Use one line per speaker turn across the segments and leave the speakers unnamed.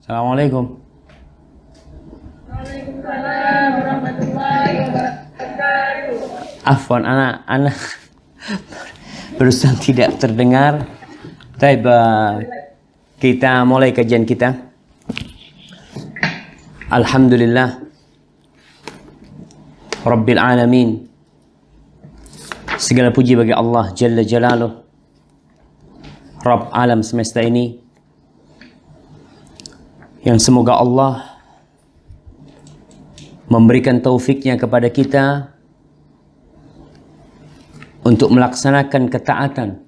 Assalamualaikum.
Waalaikumsalam warahmatullahi wabarakatuh.
Afwan, anak berusaha tidak terdengar. Baik, kita mulai kajian kita. Alhamdulillah Rabbil Alamin. Segala puji bagi Allah Jalla Jalaluh, Rabb alam semesta ini, yang semoga Allah memberikan taufiknya kepada kita untuk melaksanakan ketaatan,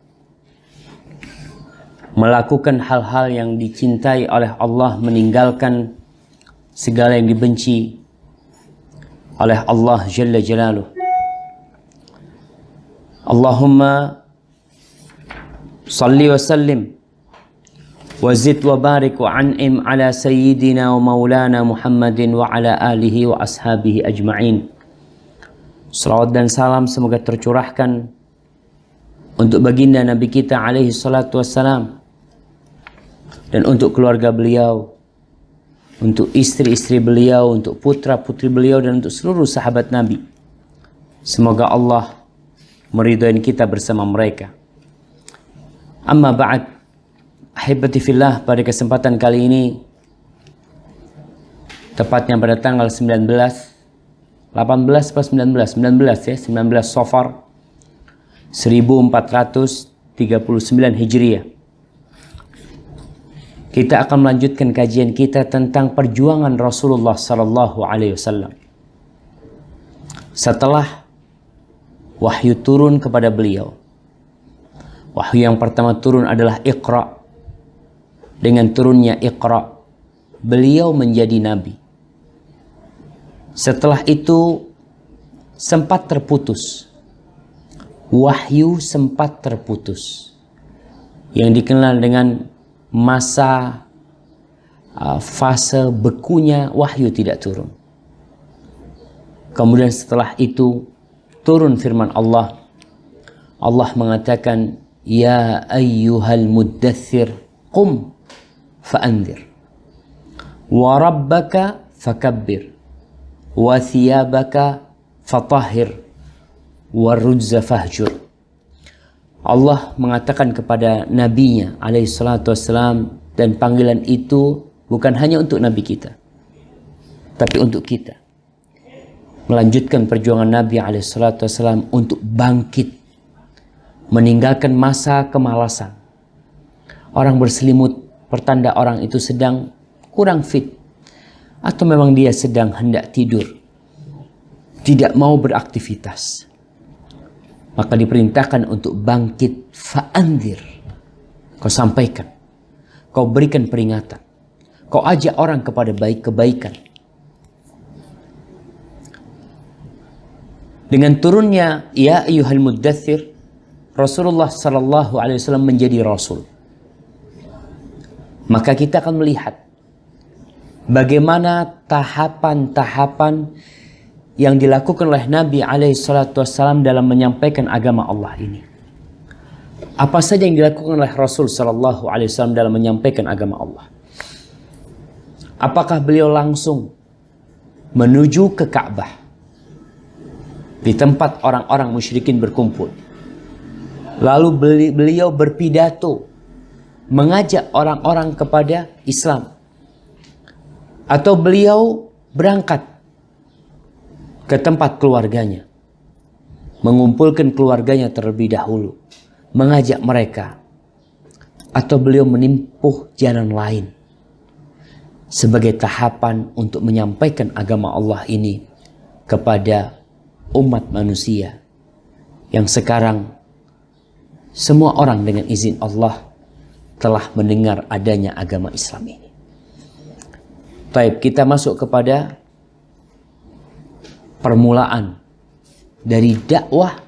melakukan hal-hal yang dicintai oleh Allah, meninggalkan segala yang dibenci oleh Allah Jalla Jalaluh. Allahumma salli wa sallim wazid wa barik wa an'im ala sayyidina wa maulana Muhammadin wa ala alihi wa ashabihi ajma'in. Salawat dan salam semoga tercurahkan untuk baginda Nabi kita alaihi salatu wassalam, dan untuk keluarga beliau, untuk istri-istri beliau, untuk putra-putri beliau, dan untuk seluruh sahabat Nabi. Semoga Allah meridhai kita bersama mereka. Amma ba'd. Ahibati fillah, pada kesempatan kali ini, tepatnya pada tanggal 19 ya, 19 Safar 1439 Hijriah. Kita akan melanjutkan kajian kita tentang perjuangan Rasulullah sallallahu alaihi wasallam. Setelah wahyu turun kepada beliau, wahyu yang pertama turun adalah Iqra. Dengan turunnya Iqra, beliau menjadi nabi. Setelah itu sempat terputus, wahyu sempat terputus, yang dikenal dengan masa fase bekunya wahyu tidak turun. Kemudian setelah itu turun firman Allah. Allah mengatakan, ya ayyuhal muddathir qum fa'anzir wa rabbaka fakabbir wa thiyabaka fatahhir wa rujza fahjur. Allah mengatakan kepada nabinya alaihi salatu wassalam, dan panggilan itu bukan hanya untuk nabi kita, tapi untuk kita, melanjutkan perjuangan Nabi alaihi salatu wassalam untuk bangkit, meninggalkan masa kemalasan. Orang berselimut pertanda orang itu sedang kurang fit, atau memang dia sedang hendak tidur, tidak mau beraktivitas. Maka diperintahkan untuk bangkit, fa'anzir. Kau sampaikan, kau berikan peringatan, kau ajak orang kepada kebaikan. Dengan turunnya ya ayyuhal muddathir, Rasulullah sallallahu alaihi wasallam menjadi rasul. Maka kita akan melihat bagaimana tahapan-tahapan yang dilakukan oleh Nabi alaihi salatu wassalam dalam menyampaikan agama Allah ini. Apa saja yang dilakukan oleh Rasul sallallahu alaihi wasallam dalam menyampaikan agama Allah? Apakah beliau langsung menuju ke Ka'bah, di tempat orang-orang musyrikin berkumpul, lalu beliau berpidato mengajak orang-orang kepada Islam, atau beliau berangkat ke tempat keluarganya, mengumpulkan keluarganya terlebih dahulu, mengajak mereka, atau beliau menempuh jalan lain sebagai tahapan untuk menyampaikan agama Allah ini kepada umat manusia yang sekarang semua orang dengan izin Allah telah mendengar adanya agama Islam ini. Baik, kita masuk kepada permulaan dari dakwah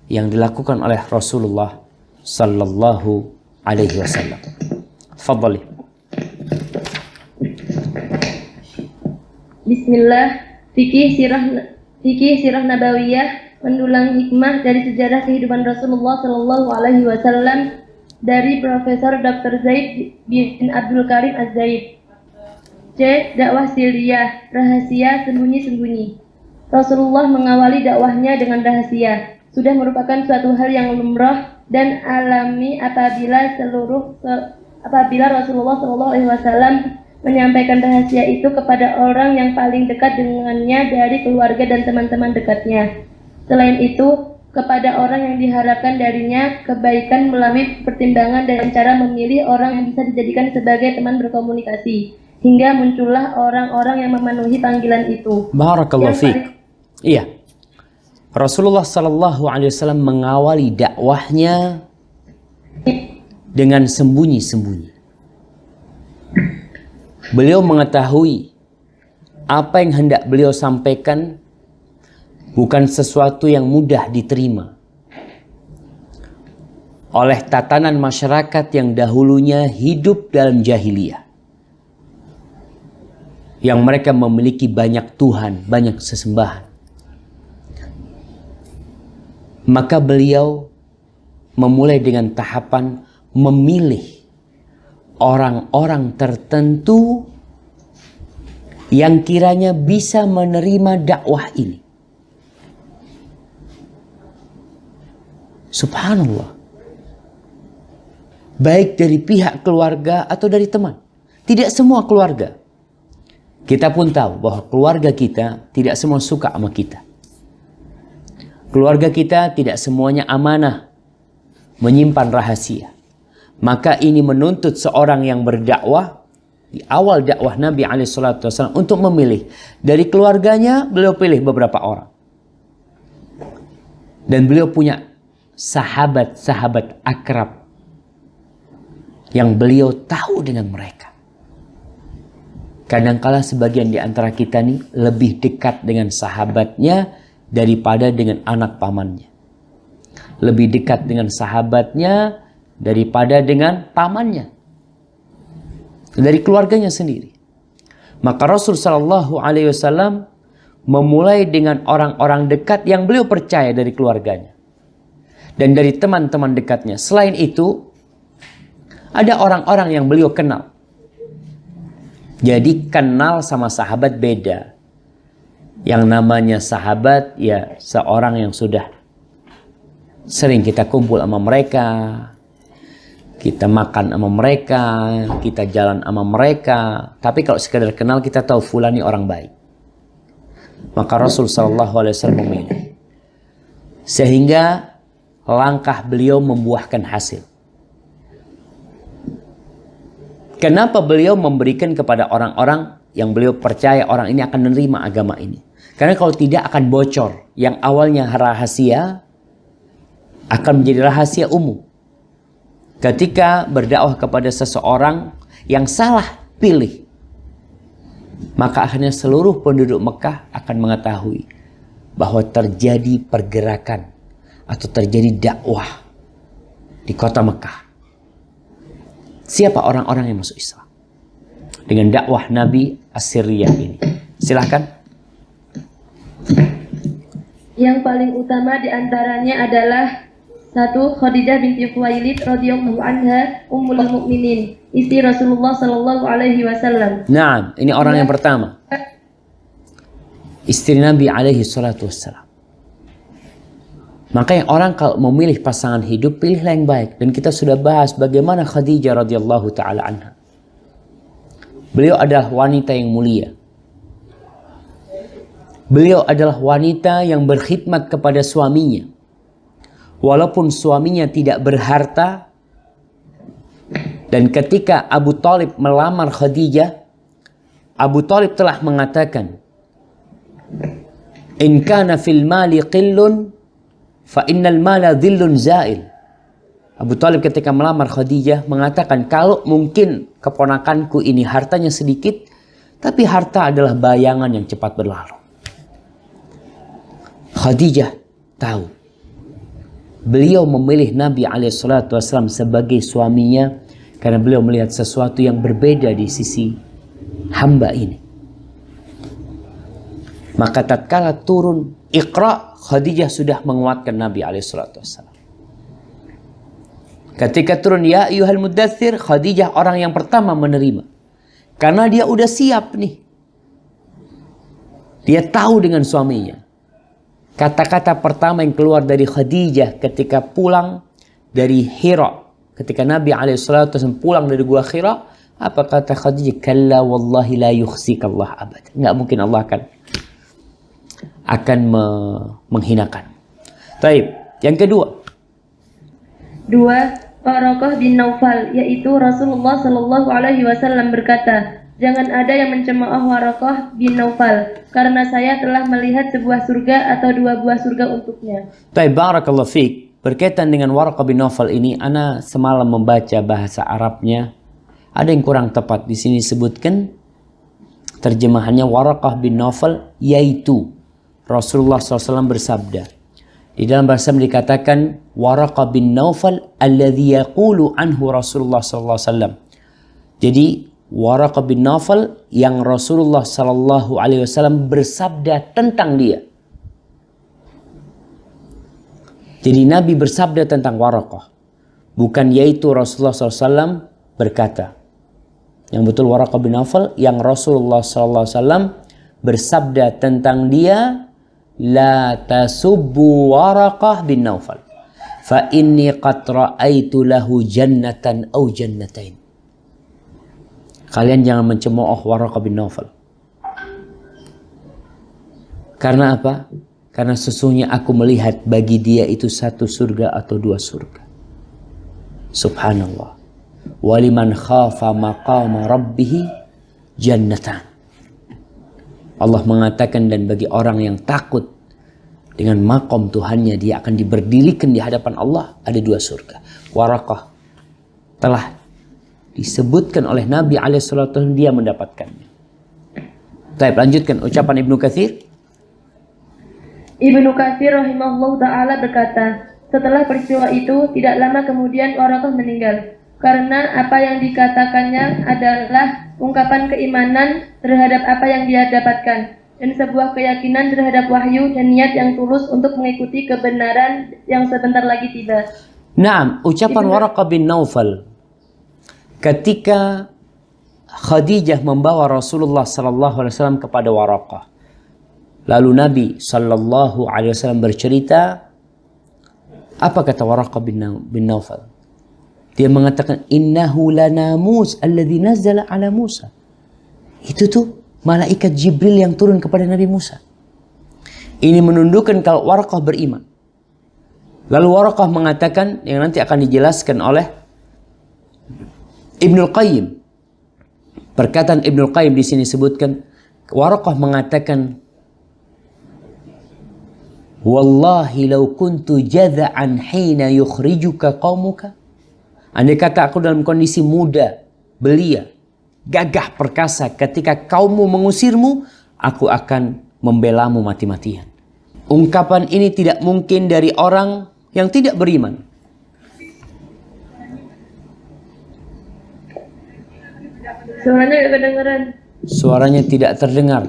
yang dilakukan oleh Rasulullah sallallahu alaihi wasallam. Fadhali.
Bismillah. Fikih sirah nabawiyah, mendulang hikmah dari sejarah kehidupan Rasulullah sallallahu alaihi wasallam, dari Profesor Dr. Zaid bin Abdul Karim Az-Zaid. C. Dakwah sirriyah, rahasia sembunyi-sembunyi. Rasulullah mengawali dakwahnya dengan rahasia. Sudah merupakan suatu hal yang lumrah dan alami apabila Rasulullah SAW menyampaikan rahasia itu kepada orang yang paling dekat dengannya dari keluarga dan teman-teman dekatnya. Selain itu, kepada orang yang diharapkan darinya kebaikan melalui pertimbangan dan cara memilih orang yang bisa dijadikan sebagai teman berkomunikasi, hingga muncullah orang-orang yang memenuhi panggilan itu.
Barakallahu fiik. Iya. Rasulullah sallallahu alaihi wasallam mengawali dakwahnya dengan sembunyi-sembunyi. Beliau mengetahui apa yang hendak beliau sampaikan bukan sesuatu yang mudah diterima oleh tatanan masyarakat yang dahulunya hidup dalam jahiliyah, yang mereka memiliki banyak Tuhan, banyak sesembahan. Maka beliau memulai dengan tahapan memilih orang-orang tertentu yang kiranya bisa menerima dakwah ini. Subhanallah. Baik dari pihak keluarga atau dari teman. Tidak semua keluarga. Kita pun tahu bahwa keluarga kita tidak semua suka sama kita. Keluarga kita tidak semuanya amanah, menyimpan rahasia. Maka ini menuntut seorang yang berdakwah di awal dakwah Nabi SAW untuk memilih. Dari keluarganya beliau pilih beberapa orang. Dan beliau punya sahabat-sahabat akrab yang beliau tahu dengan mereka. Kadangkala sebagian di antara kita nih lebih dekat dengan sahabatnya daripada dengan anak pamannya. Lebih dekat dengan sahabatnya daripada dengan pamannya. Dari keluarganya sendiri. Maka Rasul sallallahu alaihi wasallam memulai dengan orang-orang dekat yang beliau percaya dari keluarganya. Dan dari teman-teman dekatnya. Selain itu, ada orang-orang yang beliau kenal. Jadi kenal sama sahabat beda. Yang namanya sahabat, ya seorang yang sudah sering kita kumpul sama mereka. Kita makan sama mereka, kita jalan sama mereka. Tapi kalau sekedar kenal, kita tahu fulan ini orang baik. Maka Rasul SAW memilih. Sehingga langkah beliau membuahkan hasil. Kenapa beliau memberikan kepada orang-orang yang beliau percaya orang ini akan menerima agama ini? Karena kalau tidak akan bocor. Yang awalnya rahasia akan menjadi rahasia umum. Ketika berdakwah kepada seseorang yang salah pilih, maka akhirnya seluruh penduduk Mekah akan mengetahui bahwa terjadi pergerakan atau terjadi dakwah di kota Mekah. Siapa orang-orang yang masuk Islam dengan dakwah Nabi As-Sirriyah ini? Silahkan.
Yang paling utama diantaranya adalah 1. Khadijah binti Khuwailid radhiyallahu anha, ummul mukminin, istri Rasulullah sallallahu alaihi wasallam.
Nah, ini orang yang pertama. Istri Nabi alaihi salatu wassalam. Makanya orang kalau memilih pasangan hidup, pilihlah yang baik. Dan kita sudah bahas bagaimana Khadijah radhiyallahu taala anha. Beliau adalah wanita yang mulia. Beliau adalah wanita yang berkhidmat kepada suaminya. Walaupun suaminya tidak berharta. Dan ketika Abu Thalib melamar Khadijah, Abu Thalib telah mengatakan, "In kana fil mali qillun fa innal mala dhillun zail." Abu Thalib ketika melamar Khadijah mengatakan, kalau mungkin keponakanku ini hartanya sedikit, tapi harta adalah bayangan yang cepat berlalu. Khadijah tahu beliau memilih Nabi SAW sebagai suaminya karena beliau melihat sesuatu yang berbeda di sisi hamba ini. Maka tatkala turun Iqra, Khadijah sudah menguatkan Nabi SAW. Ketika turun Ya ayyuhal muddathir, Khadijah orang yang pertama menerima. Karena dia udah siap nih. Dia tahu dengan suaminya. Kata-kata pertama yang keluar dari Khadijah ketika pulang dari Hira. Ketika Nabi SAW pulang dari gua Hira. Apa kata Khadijah? Kalla wallahi la yukhzikallah abad. Nggak mungkin Allah akan menghinakan. Taib. Yang kedua.
2. Waraqah bin Naufal, yaitu Rasulullah Shallallahu Alaihi Wasallam berkata, jangan ada yang mencemooh Waraqah bin Naufal, karena saya telah melihat sebuah surga atau 2 buah surga untuknya.
Taib, barakallahu fiik. Berkaitan dengan Waraqah bin Naufal ini, ana semalam membaca bahasa Arabnya. Ada yang kurang tepat di sini sebutkan terjemahannya Waraqah bin Naufal, yaitu Rasulullah SAW bersabda. Di dalam bahasa dikatakan Waraqah bin Naufal alladhi yaqulu anhu Rasulullah sallallahu alaihi wasallam. Jadi Waraqah bin Naufal yang Rasulullah sallallahu alaihi wasallam bersabda tentang dia. Jadi Nabi bersabda tentang Waraqah. Bukan yaitu Rasulullah sallallahu alaihi wasallam berkata. Yang betul Waraqah bin Naufal yang Rasulullah sallallahu alaihi wasallam bersabda tentang dia. La tasubbu Waraqah bin Naufal fa inni qad ra'aitu lahu jannatan aw jannatain. Kalian jangan mencemooh Waraqah bin Naufal. Karena apa? Karena sesungguhnya aku melihat bagi dia itu 1 surga atau 2 surga. Subhanallah. Waliman khafa maqama rabbih jannatan. Allah mengatakan dan bagi orang yang takut dengan makom Tuhannya, dia akan diberdirikan di hadapan Allah, ada 2 surga. Waraqah telah disebutkan oleh Nabi SAW dia mendapatkannya. Baik, lanjutkan ucapan Ibnu Katsir.
Ibnu Katsir rahimahullah ta'ala berkata, setelah peristiwa itu tidak lama kemudian Waraqah meninggal. Karena apa yang dikatakannya adalah ungkapan keimanan terhadap apa yang dia dapatkan dan sebuah keyakinan terhadap wahyu dan niat yang tulus untuk mengikuti kebenaran yang sebentar lagi tiba.
Naam, ucapan Waraqah bin Naufal ketika Khadijah membawa Rasulullah sallallahu alaihi wasallam kepada Waraqah. Lalu Nabi sallallahu alaihi wasallam bercerita, apa kata Waraqah bin Naufal? Dia mengatakan innahu lanamus alladzi nazzala ala Musa. Itu tuh malaikat Jibril yang turun kepada Nabi Musa. Ini menunjukkan kalau Waraqah beriman. Lalu Waraqah mengatakan yang nanti akan dijelaskan oleh Ibnul Qayyim. Perkataan Ibnul Qayyim di sini sebutkan Waraqah mengatakan wallahi law kuntu jadha'an hina yukhrijuka qaumuka. Andai kata aku dalam kondisi muda, belia, gagah perkasa ketika kaummu mengusirmu, aku akan membelamu mati-matian. Ungkapan ini tidak mungkin dari orang yang tidak beriman.
Suaranya tidak kedengaran.
Suaranya tidak terdengar.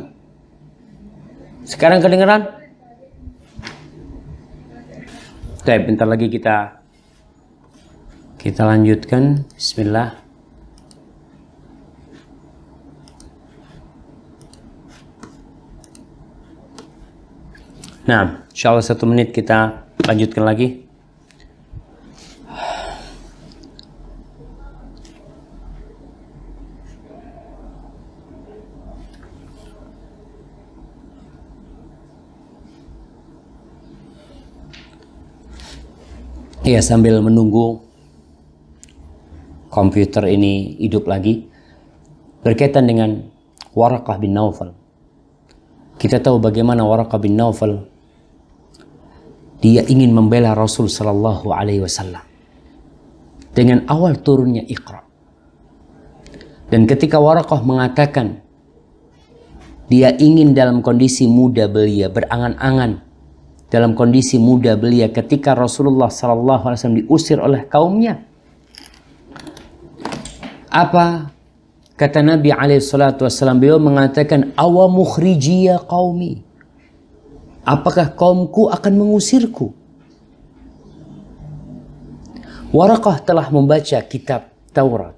Sekarang kedengaran? Baik, bentar lagi kita lanjutkan. Bismillah. Nah, insyaallah 1 menit kita lanjutkan lagi. Ya, sambil menunggu komputer ini hidup lagi, berkaitan dengan Waraqah bin Naufal. Kita tahu bagaimana Waraqah bin Naufal dia ingin membela Rasul sallallahu alaihi wasallam dengan awal turunnya Iqra. Dan ketika Waraqah mengatakan dia ingin dalam kondisi muda belia, berangan-angan dalam kondisi muda belia ketika Rasulullah sallallahu alaihi wasallam diusir oleh kaumnya. Apa kata Nabi alaihi salatu wasallam? Beliau mengatakan, "Awa mukhrijiya qaumi." Apakah kaumku akan mengusirku? Waraqah telah membaca kitab Taurat.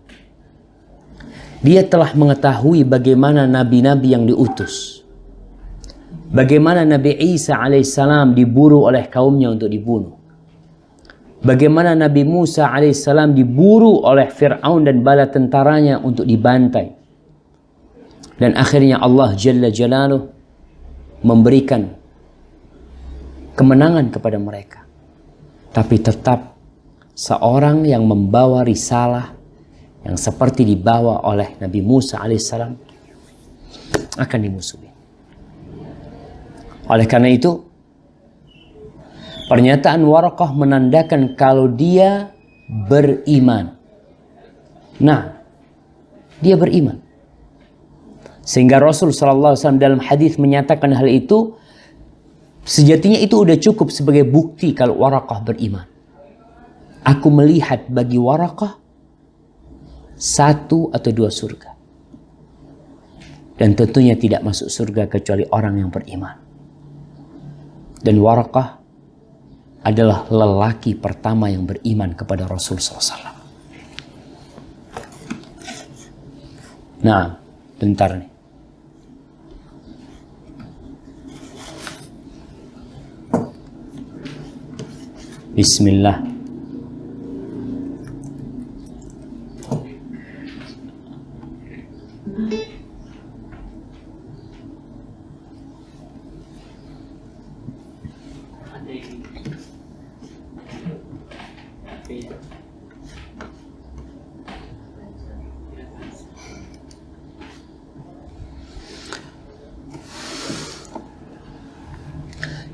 Dia telah mengetahui bagaimana nabi-nabi yang diutus. Bagaimana Nabi Isa alaihissalam diburu oleh kaumnya untuk dibunuh. Bagaimana Nabi Musa alaihissalam diburu oleh Fir'aun dan bala tentaranya untuk dibantai. Dan akhirnya Allah Jalla Jalaluh memberikan kemenangan kepada mereka. Tapi tetap seorang yang membawa risalah yang seperti dibawa oleh Nabi Musa alaihissalam akan dimusuhi. Oleh karena itu, pernyataan Waraqah menandakan kalau dia beriman. Nah, dia beriman. Sehingga Rasul SAW dalam hadis menyatakan hal itu, sejatinya itu udah cukup sebagai bukti kalau Waraqah beriman. Aku melihat bagi Waraqah 1 atau 2 surga. Dan tentunya tidak masuk surga kecuali orang yang beriman. Dan Waraqah adalah lelaki pertama yang beriman kepada Rasul SAW. Nah, bentar nih. Bismillah.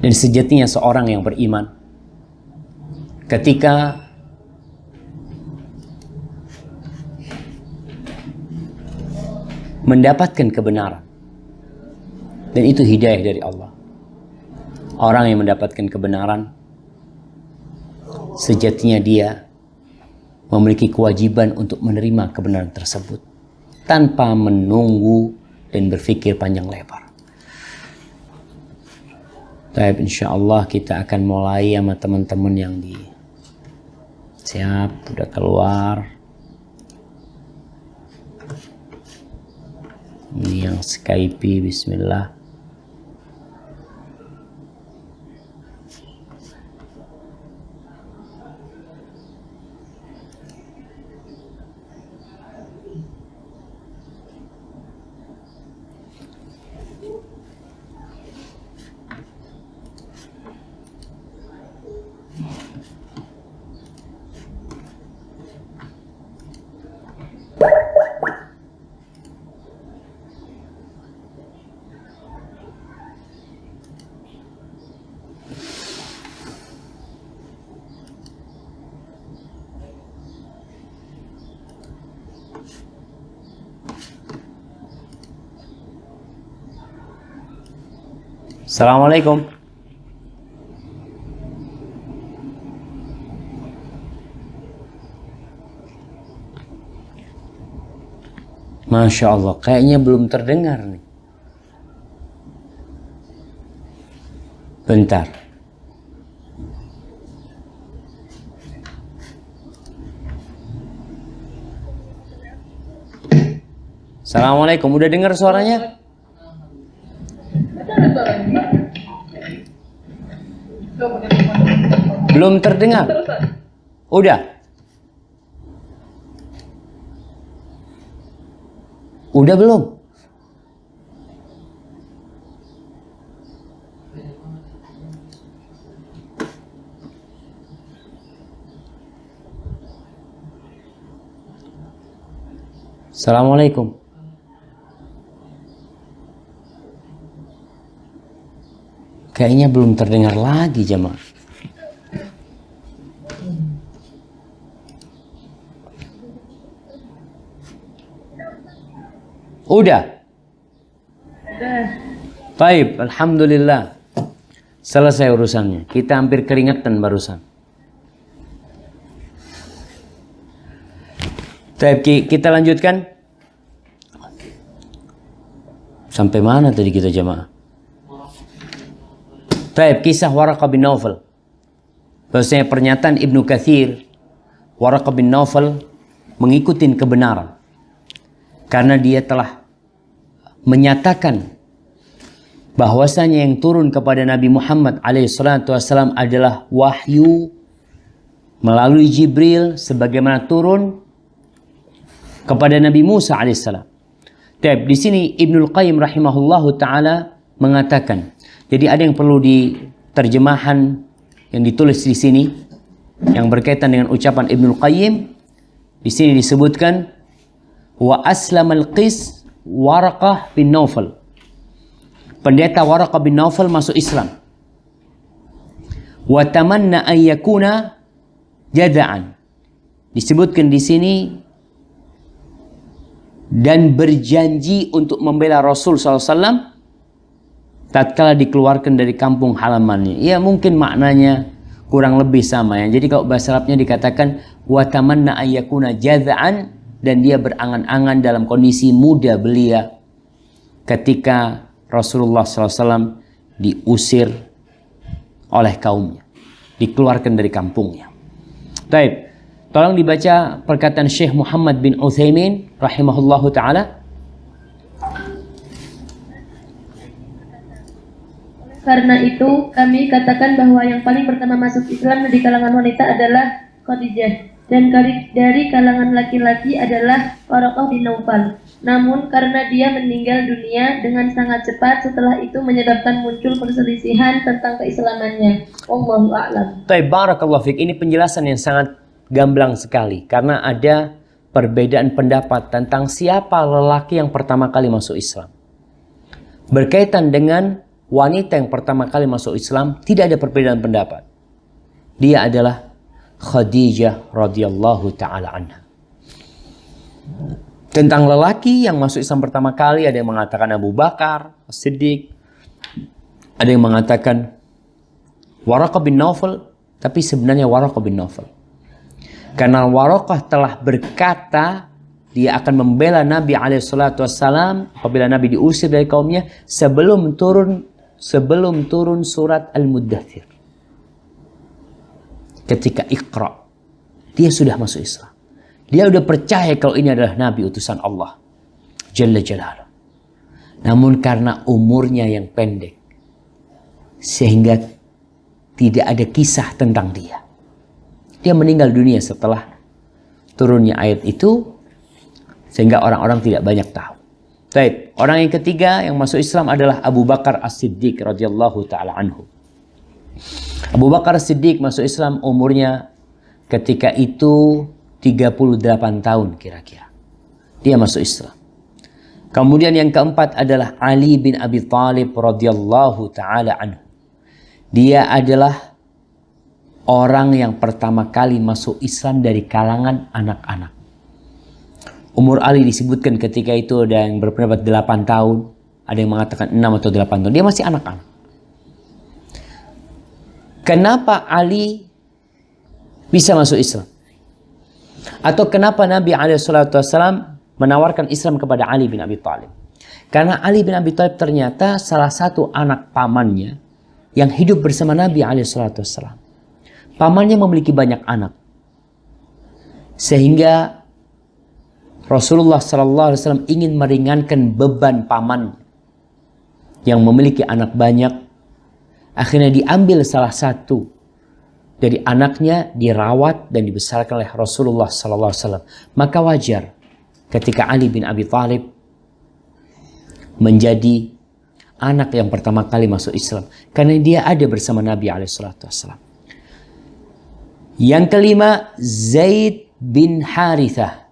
Dan sejatinya seorang yang beriman ketika mendapatkan kebenaran, dan itu hidayah dari Allah. Orang yang mendapatkan kebenaran sejatinya dia memiliki kewajiban untuk menerima kebenaran tersebut tanpa menunggu dan berpikir panjang lebar. Baik, insya Allah kita akan mulai sama teman-teman yang siap, udah keluar. Ini yang Skype, bismillah. Assalamualaikum. Masya Allah, kayaknya belum terdengar nih. Bentar. Assalamualaikum, udah dengar suaranya? Belum terdengar? Udah? Udah belum? Assalamualaikum. Kayaknya belum terdengar lagi jemaah. Udah? Baik, alhamdulillah. Selesai urusannya. Kita hampir keringetan barusan. Baik, kita lanjutkan. Sampai mana tadi kita jemaah? Baik, kisah Waraqah bin Naufal. Bahwasanya pernyataan Ibnu Katsir, Waraqah bin Naufal mengikuti kebenaran. Karena dia telah menyatakan bahwasanya yang turun kepada Nabi Muhammad alaihissalam adalah wahyu melalui Jibril sebagaimana turun kepada Nabi Musa alaihissalam. Di sini Ibnul Qayyim rahimahullahu taala mengatakan, jadi ada yang perlu diterjemahan yang ditulis di sini yang berkaitan dengan ucapan Ibnul Qayyim. Di sini disebutkan wa aslamal qis Waraqah bin Naufal. Pendeta Waraqah bin Naufal masuk Islam. Wa tamanna an yakuna jada'an. Disebutkan di sini dan berjanji untuk membela Rasul SAW tatkala dikeluarkan dari kampung halamannya. Ya mungkin maknanya kurang lebih sama ya. Jadi kalau bahasa Arabnya dikatakan wa tamanna an yakuna jada'an, dan dia berangan-angan dalam kondisi muda belia ketika Rasulullah SAW diusir oleh kaumnya, dikeluarkan dari kampungnya. Baik, tolong dibaca perkataan Syekh Muhammad bin Utsaimin rahimahullahu taala.
Karena itu kami katakan bahwa yang paling pertama masuk Islam di kalangan wanita adalah Khadijah, dan dari kalangan laki-laki adalah Waraqah bin Naufal. Namun karena dia meninggal dunia dengan sangat cepat, setelah itu menyebabkan muncul perselisihan tentang keislamannya. Wallahu a'lam.
Baik, barakallahu fiik. Ini penjelasan yang sangat gamblang sekali karena ada perbedaan pendapat tentang siapa lelaki yang pertama kali masuk Islam. Berkaitan dengan wanita yang pertama kali masuk Islam, tidak ada perbedaan pendapat. Dia adalah Khadijah radhiyallahu taala anha. Tentang lelaki yang masuk Islam pertama kali, ada yang mengatakan Abu Bakar As-Siddiq, ada yang mengatakan Waraqah bin Naufal, tapi sebenarnya Waraqah bin Naufal. Karena Waraqah telah berkata dia akan membela Nabi alaihissalam apabila Nabi diusir dari kaumnya sebelum turun surat Al-Muddathir. Ketika Iqra, dia sudah masuk Islam. Dia sudah percaya kalau ini adalah Nabi utusan Allah Jalla Jalaluh. Namun karena umurnya yang pendek, sehingga tidak ada kisah tentang dia. Dia meninggal dunia setelah turunnya ayat itu, sehingga orang-orang tidak banyak tahu. Baik, orang yang ketiga yang masuk Islam adalah Abu Bakar As-Siddiq radhiyallahu taala anhu. Abu Bakar As-Siddiq masuk Islam umurnya ketika itu 38 tahun kira-kira. Dia masuk Islam. Kemudian yang keempat adalah Ali bin Abi Thalib radhiyallahu taala anhu. Dia adalah orang yang pertama kali masuk Islam dari kalangan anak-anak. Umur Ali disebutkan ketika itu ada yang berpendapat 8 tahun, ada yang mengatakan 6 atau 8 tahun. Dia masih anak-anak. Kenapa Ali bisa masuk Islam? Atau kenapa Nabi SAW menawarkan Islam kepada Ali bin Abi Thalib? Karena Ali bin Abi Thalib ternyata salah satu anak pamannya yang hidup bersama Nabi SAW. Pamannya memiliki banyak anak. Sehingga Rasulullah SAW ingin meringankan beban paman yang memiliki anak banyak. Akhirnya diambil salah satu dari anaknya, dirawat dan dibesarkan oleh Rasulullah SAW. Maka wajar ketika Ali bin Abi Thalib menjadi anak yang pertama kali masuk Islam, karena dia ada bersama Nabi SAW. Yang kelima, Zaid bin Harithah,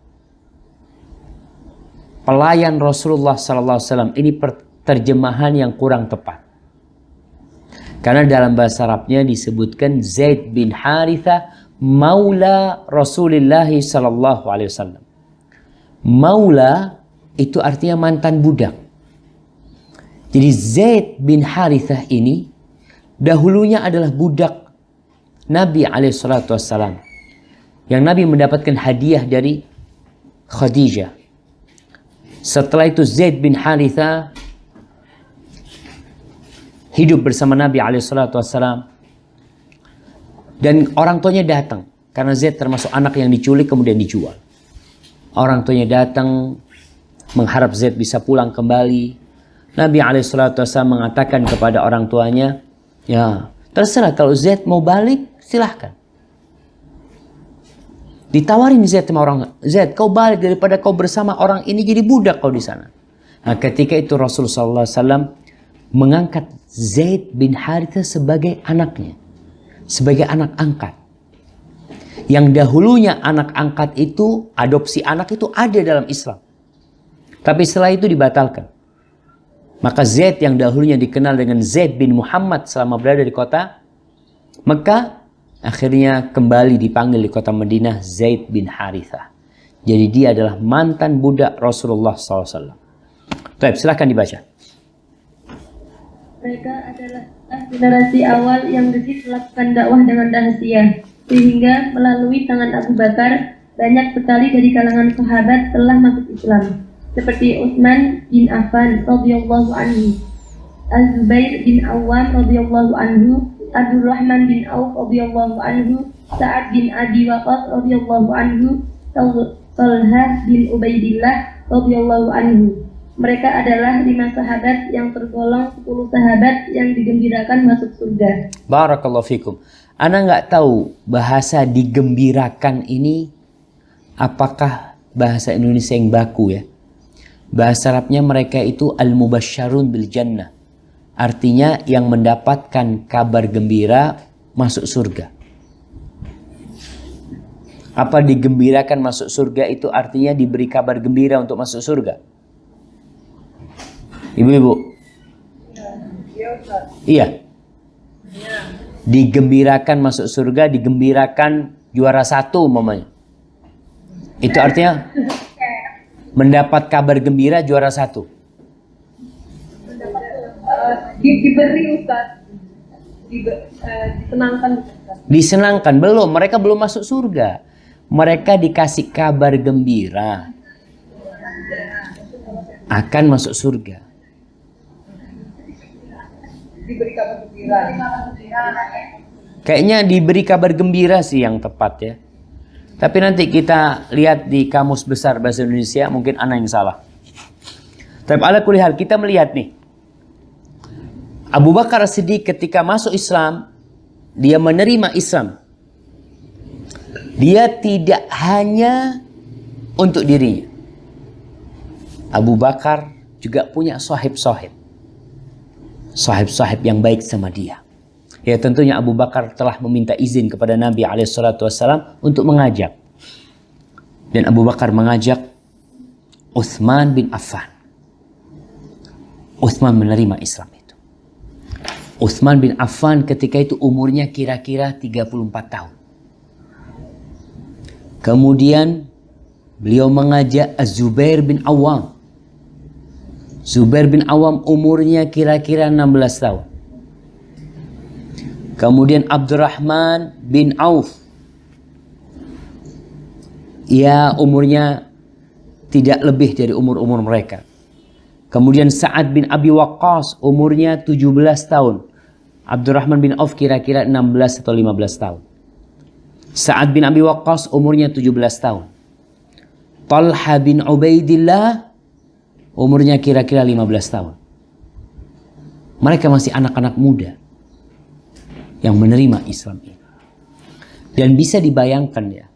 pelayan Rasulullah SAW. Ini terjemahan yang kurang tepat. Karena dalam bahasa Arabnya disebutkan Zaid bin Harithah maula Rasulullah sallallahu alaihi wasallam. Maula itu artinya mantan budak. Jadi Zaid bin Harithah ini dahulunya adalah budak Nabi alaihi salatu wasallam. Yang Nabi mendapatkan hadiah dari Khadijah. Setelah itu Zaid bin Harithah hidup bersama Nabi SAW. Dan orang tuanya datang. Karena Zaid termasuk anak yang diculik kemudian dijual. Orang tuanya datang mengharap Zaid bisa pulang kembali. Nabi SAW mengatakan kepada orang tuanya, ya terserah, kalau Zaid mau balik silahkan. Ditawarin Zaid sama orang, Zaid kau balik daripada kau bersama orang ini jadi budak kau di sana. Nah, ketika itu Rasulullah SAW mengangkat Zaid bin Harithah sebagai anaknya, sebagai anak angkat. Yang dahulunya anak angkat itu, adopsi anak itu ada dalam Islam. Tapi setelah itu dibatalkan. Maka Zaid yang dahulunya dikenal dengan Zaid bin Muhammad selama berada di kota Mekah, akhirnya kembali dipanggil di kota Madinah Zaid bin Harithah. Jadi dia adalah mantan budak Rasulullah SAW. Baik, silahkan dibaca.
Mereka adalah generasi awal yang gesit melakukan dakwah dengan rahasia, sehingga melalui tangan Abu Bakar banyak sekali dari kalangan sahabat telah masuk Islam, seperti Utsman bin Affan radhiyallahu anhu, Az-Zubair bin Awam radhiyallahu anhu, Abdurrahman bin Auf radhiyallahu anhu, Sa'ad bin Abi Waqqas radhiyallahu anhu, Talha bin Ubaidillah radhiyallahu anhu. Mereka adalah 5 sahabat yang tergolong 10 sahabat yang digembirakan masuk surga.
Barakallahu fikum. Ana nggak tahu bahasa digembirakan ini apakah bahasa Indonesia yang baku ya. Bahasa Arabnya mereka itu al-mubasysyarun bil jannah. Artinya yang mendapatkan kabar gembira masuk surga. Apa digembirakan masuk surga itu artinya diberi kabar gembira untuk masuk surga? Ibu-ibu? Iya. Digembirakan masuk surga, digembirakan juara 1 umpamanya. Itu artinya mendapat kabar gembira juara 1.
Diberi Ustaz. Disenangkan.
Disenangkan belum, mereka belum masuk surga. Mereka dikasih kabar gembira akan masuk surga.
Diberi kabar gembira.
Kayaknya diberi kabar gembira sih yang tepat ya. Tapi nanti kita lihat di Kamus Besar Bahasa Indonesia, mungkin ana yang salah. Tapi ala kulli hal kita melihat nih. Abu Bakar As-Siddiq ketika masuk Islam, dia menerima Islam. Dia tidak hanya untuk dirinya. Abu Bakar juga punya sahib-sahib. Sahib-sahib yang baik sama dia. Ya tentunya Abu Bakar telah meminta izin kepada Nabi SAW untuk mengajak. Dan Abu Bakar mengajak Utsman bin Affan. Utsman menerima Islam itu. Utsman bin Affan ketika itu umurnya kira-kira 34 tahun. Kemudian beliau mengajak Az-Zubair bin Awam. Zubair bin Awam umurnya kira-kira 16 tahun. Kemudian Abdurrahman bin Auf. Ya umurnya tidak lebih dari umur-umur mereka. Kemudian Sa'ad bin Abi Waqqas umurnya 17 tahun. Abdurrahman bin Auf kira-kira 16 atau 15 tahun. Sa'ad bin Abi Waqqas umurnya 17 tahun. Talha bin Ubaidillah umurnya kira-kira 15 tahun. Mereka masih anak-anak muda yang menerima Islam ini. Dan bisa dibayangkan ya,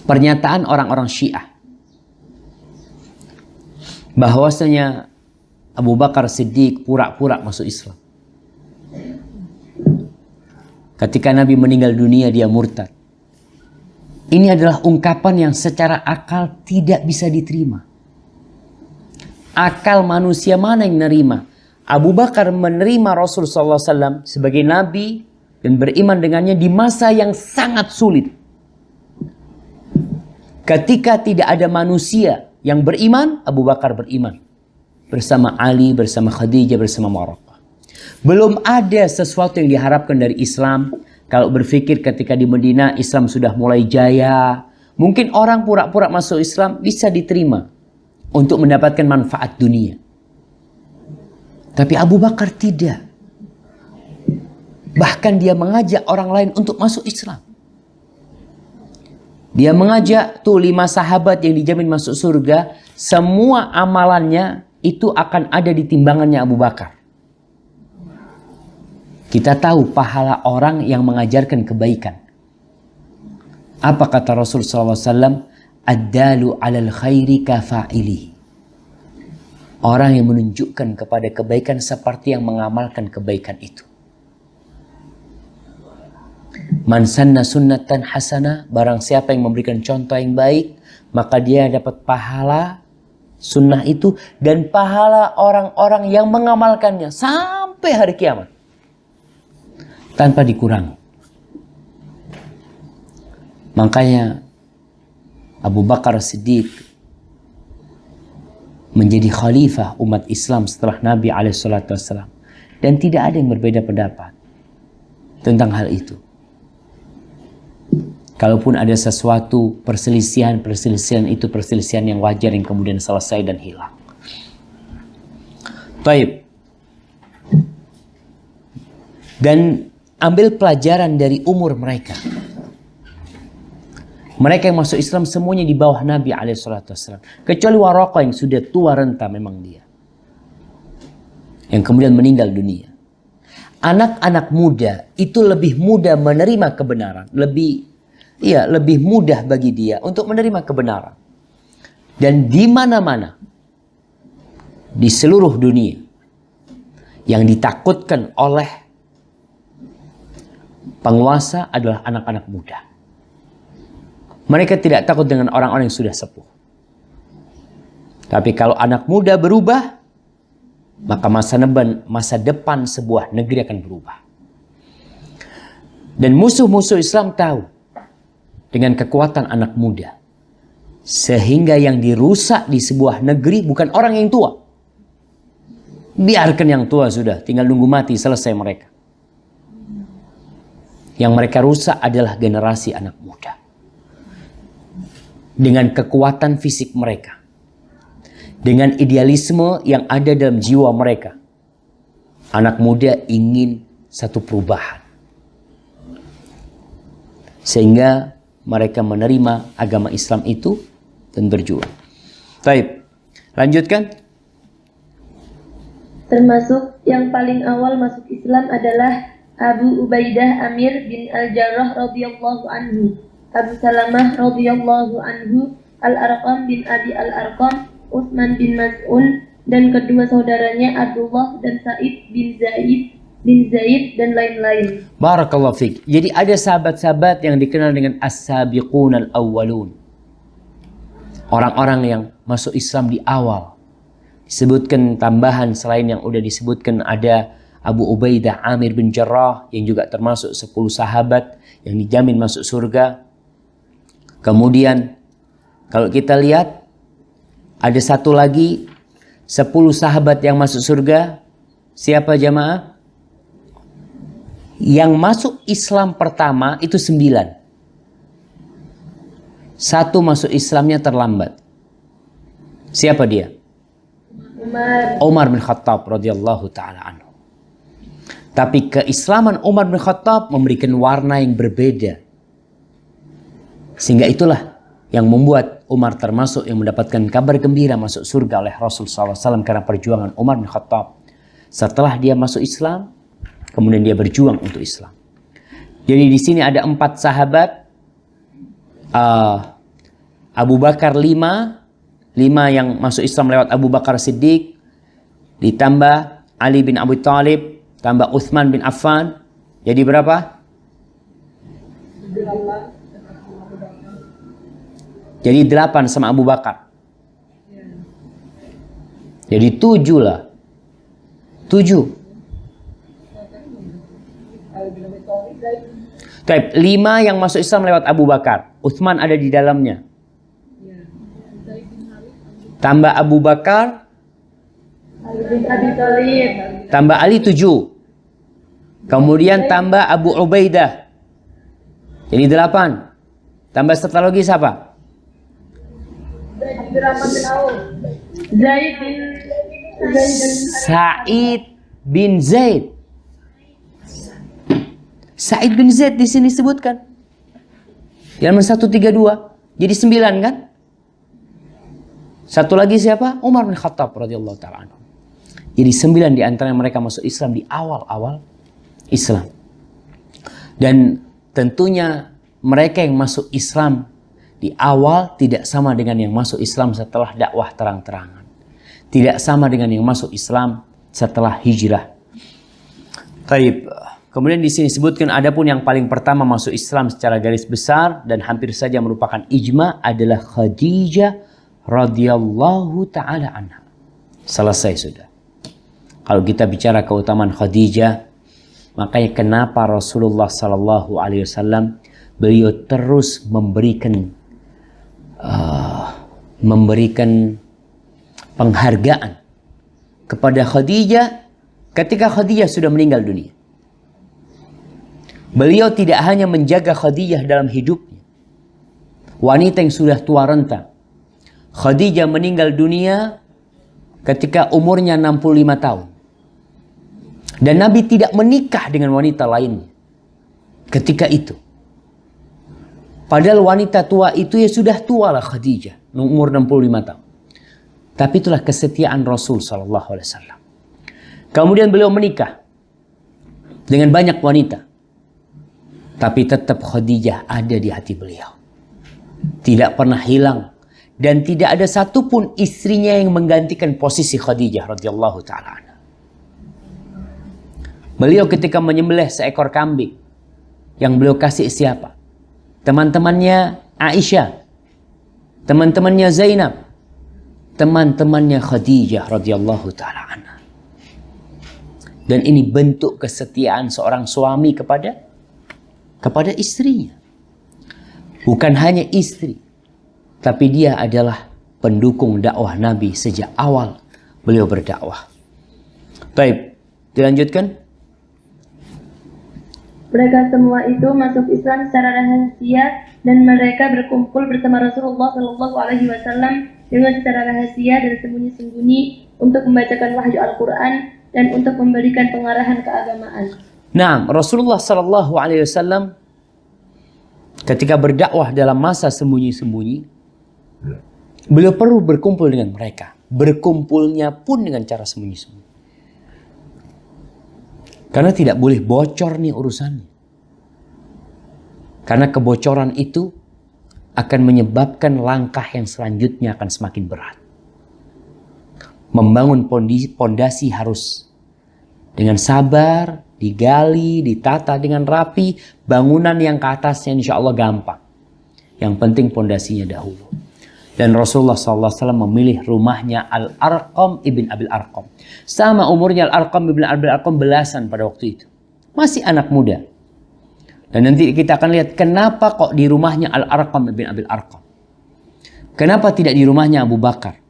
pernyataan orang-orang Syiah bahwasanya Abu Bakar Siddiq pura-pura masuk Islam. Ketika Nabi meninggal dunia dia murtad. Ini adalah ungkapan yang secara akal tidak bisa diterima. Akal manusia mana yang menerima? Abu Bakar menerima Rasulullah SAW sebagai Nabi dan beriman dengannya di masa yang sangat sulit. Ketika tidak ada manusia yang beriman, Abu Bakar beriman. Bersama Ali, bersama Khadijah, bersama Waraqah. Belum ada sesuatu yang diharapkan dari Islam. Kalau berpikir ketika di Madinah Islam sudah mulai jaya, mungkin orang pura-pura masuk Islam bisa diterima untuk mendapatkan manfaat dunia. Tapi Abu Bakar tidak. Bahkan dia mengajak orang lain untuk masuk Islam. Dia mengajak tuh 5 sahabat yang dijamin masuk surga. Semua amalannya itu akan ada di timbangannya Abu Bakar. Kita tahu pahala orang yang mengajarkan kebaikan. Apa kata Rasul SAW? Ad-dalu alal khairi kafa'ilihi. Orang yang menunjukkan kepada kebaikan seperti yang mengamalkan kebaikan itu. Man sanna sunnatan hasanah, barang siapa yang memberikan contoh yang baik, maka dia dapat pahala sunnah itu dan pahala orang-orang yang mengamalkannya sampai hari kiamat tanpa dikurangi. Makanya Abu Bakar Siddiq menjadi khalifah umat Islam setelah Nabi SAW, dan tidak ada yang berbeda pendapat tentang hal itu. Kalaupun ada sesuatu perselisihan itu perselisihan yang wajar yang kemudian selesai dan hilang. Taib. Dan ambil pelajaran dari umur mereka. Mereka yang masuk Islam semuanya di bawah Nabi SAW. Kecuali Waraqah yang sudah tua renta memang dia. Yang kemudian meninggal dunia. Anak-anak muda itu lebih mudah menerima kebenaran. Lebih mudah bagi dia untuk menerima kebenaran. Dan di mana-mana di seluruh dunia yang ditakutkan oleh penguasa adalah anak-anak muda. Mereka tidak takut dengan orang-orang yang sudah sepuh. Tapi kalau anak muda berubah, maka masa depan sebuah negeri akan berubah. Dan musuh-musuh Islam tahu dengan kekuatan anak muda. Sehingga yang dirusak di sebuah negeri bukan orang yang tua. Biarkan yang tua sudah, tinggal nunggu mati, selesai mereka. Yang mereka rusak adalah generasi anak muda. Dengan kekuatan fisik mereka. Dengan idealisme yang ada dalam jiwa mereka. Anak muda ingin satu perubahan. Sehingga mereka menerima agama Islam itu dan berjuang. Baik, lanjutkan.
Termasuk yang paling awal masuk Islam adalah Abu Ubaidah Amir bin Al-Jarrah radhiyallahu anhu, Abu Salamah radhiyallahu anhu, Al-Arqam bin Abi Al-Arqam, Utsman bin Mas'un, dan kedua saudaranya Abdullah dan Sa'id bin Zaid dan lain-lain.
Barakallahu fiik. Jadi ada sahabat-sahabat yang dikenal dengan as-sabiqun al-awwalun. Orang-orang yang masuk Islam di awal. Disebutkan tambahan selain yang udah disebutkan ada Abu Ubaidah Amir bin Jarrah yang juga termasuk 10 sahabat yang dijamin masuk surga. Kemudian kalau kita lihat ada satu lagi 10 sahabat yang masuk surga. Siapa jamaah? Yang masuk Islam pertama itu 9. Satu masuk Islamnya terlambat. Siapa dia? Umar bin Khattab radhiyallahu ta'ala anhu. Tapi keislaman Umar bin Khattab memberikan warna yang berbeda. Sehingga itulah yang membuat Umar termasuk yang mendapatkan kabar gembira masuk surga oleh Rasul SAW karena perjuangan Umar bin Khattab. Setelah dia masuk Islam, kemudian dia berjuang untuk Islam. Jadi di sini ada 4 sahabat. Abu Bakar 5 yang masuk Islam lewat Abu Bakar Siddiq. Ditambah Ali bin Abi Thalib. Tambah Utsman bin Affan. Jadi berapa? 8. Jadi 8 sama Abu Bakar. Jadi 7 lah. 7. Baik, 5 yang masuk Islam lewat Abu Bakar. Utsman ada di dalamnya. Tambah Abu Bakar. Tambah Ali 7. Kemudian tambah Abu Ubaidah. Jadi 8. Tambah satu lagi siapa? Sa'id bin Zaid. Sa'id bin Zaid di sini disebutkan. Yang 132. Jadi 9 kan? Satu lagi siapa? Umar bin Khattab radhiyallahu ta'ala anhu. Jadi 9 di antara mereka masuk Islam di awal-awal Islam. Dan tentunya mereka yang masuk Islam di awal tidak sama dengan yang masuk Islam setelah dakwah terang-terangan. Tidak sama dengan yang masuk Islam setelah hijrah. Taib. Kemudian di sini disebutkan adapun yang paling pertama masuk Islam secara garis besar dan hampir saja merupakan ijma adalah Khadijah radhiyallahu taala anha. Selesai sudah. Kalau kita bicara keutamaan Khadijah, makanya kenapa Rasulullah sallallahu alaihi wasallam beliau terus memberikan penghargaan kepada Khadijah ketika Khadijah sudah meninggal dunia. Beliau tidak hanya menjaga Khadijah dalam hidupnya. Wanita yang sudah tua renta. Khadijah meninggal dunia ketika umurnya 65 tahun. Dan Nabi tidak menikah dengan wanita lainnya ketika itu. Padahal wanita tua itu ya sudah tua lah Khadijah, umur 65 tahun. Tapi itulah kesetiaan Rasul sallallahu alaihi wasallam. Kemudian beliau menikah dengan banyak wanita. Tapi tetap Khadijah ada di hati beliau. Tidak pernah hilang. Dan tidak ada satupun istrinya yang menggantikan posisi Khadijah radhiyallahu ta'ala anha. Beliau ketika menyembelih seekor kambing, yang beliau kasih siapa? Teman-temannya Aisyah, teman-temannya Zainab, teman-temannya Khadijah radhiyallahu ta'ala anha. Dan ini bentuk kesetiaan seorang suami kepada istrinya. Bukan hanya istri, tapi dia adalah pendukung dakwah Nabi sejak awal beliau berdakwah. Baik, dilanjutkan.
Mereka semua itu masuk Islam secara rahasia dan mereka berkumpul bersama Rasulullah Shallallahu Alaihi Wasallam dengan secara rahasia dan sembunyi-sembunyi untuk membacakan wahyu Al-Quran dan untuk memberikan pengarahan keagamaan.
Nah, Rasulullah Shallallahu Alaihi Wasallam ketika berdakwah dalam masa sembunyi-sembunyi, beliau perlu berkumpul dengan mereka. Berkumpulnya pun dengan cara sembunyi-sembunyi. Karena tidak boleh bocor nih urusannya. Karena kebocoran itu akan menyebabkan langkah yang selanjutnya akan semakin berat. Membangun pondasi harus dengan sabar, digali, ditata dengan rapi. Bangunan yang ke atasnya insya Allah gampang. Yang penting pondasinya dahulu. Dan Rasulullah SAW memilih rumahnya Al-Arqam ibn Abil Arqam. Sama umurnya Al-Arqam ibn Abil Arqam belasan pada waktu itu. Masih anak muda. Dan nanti kita akan lihat kenapa kok di rumahnya Al-Arqam ibn Abil Arqam. Kenapa tidak di rumahnya Abu Bakar?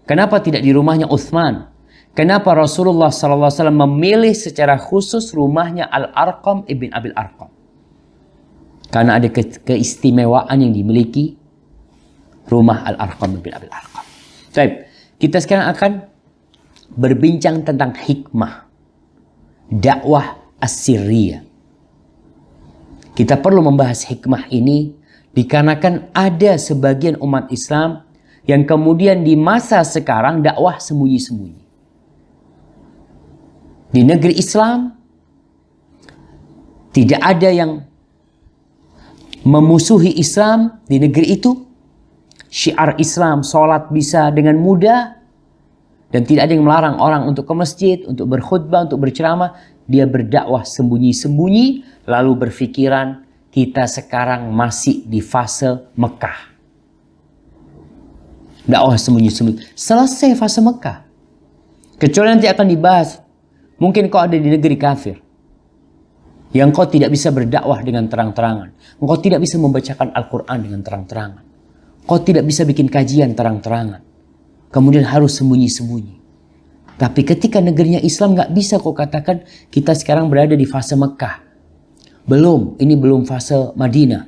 Kenapa tidak di rumahnya Uthman? Kenapa Rasulullah SAW memilih secara khusus rumahnya Al-Arqam ibn Abil Arqam? Karena ada keistimewaan yang dimiliki rumah Al-Arqam ibn Abil Arqam. Baik, kita sekarang akan berbincang tentang hikmah dakwah as-sirriyah. Kita perlu membahas hikmah ini dikarenakan ada sebagian umat Islam yang kemudian di masa sekarang dakwah sembunyi-sembunyi. Di negeri Islam tidak ada yang memusuhi Islam di negeri itu. Syiar Islam, sholat bisa dengan mudah. Dan tidak ada yang melarang orang untuk ke masjid, untuk berkhutbah, untuk berceramah. Dia berdakwah sembunyi-sembunyi, lalu berpikiran kita sekarang masih di fase Mekah. Dakwah sembunyi-sembunyi. Selesai fase Mekah. Kecuali nanti akan dibahas. Mungkin kau ada di negeri kafir. Yang kau tidak bisa berdakwah dengan terang-terangan. Engkau tidak bisa membacakan Al-Quran dengan terang-terangan. Kau tidak bisa bikin kajian terang-terangan. Kemudian harus sembunyi-sembunyi. Tapi ketika negerinya Islam gak bisa kau katakan kita sekarang berada di fase Mekah. Belum, ini belum fase Madinah.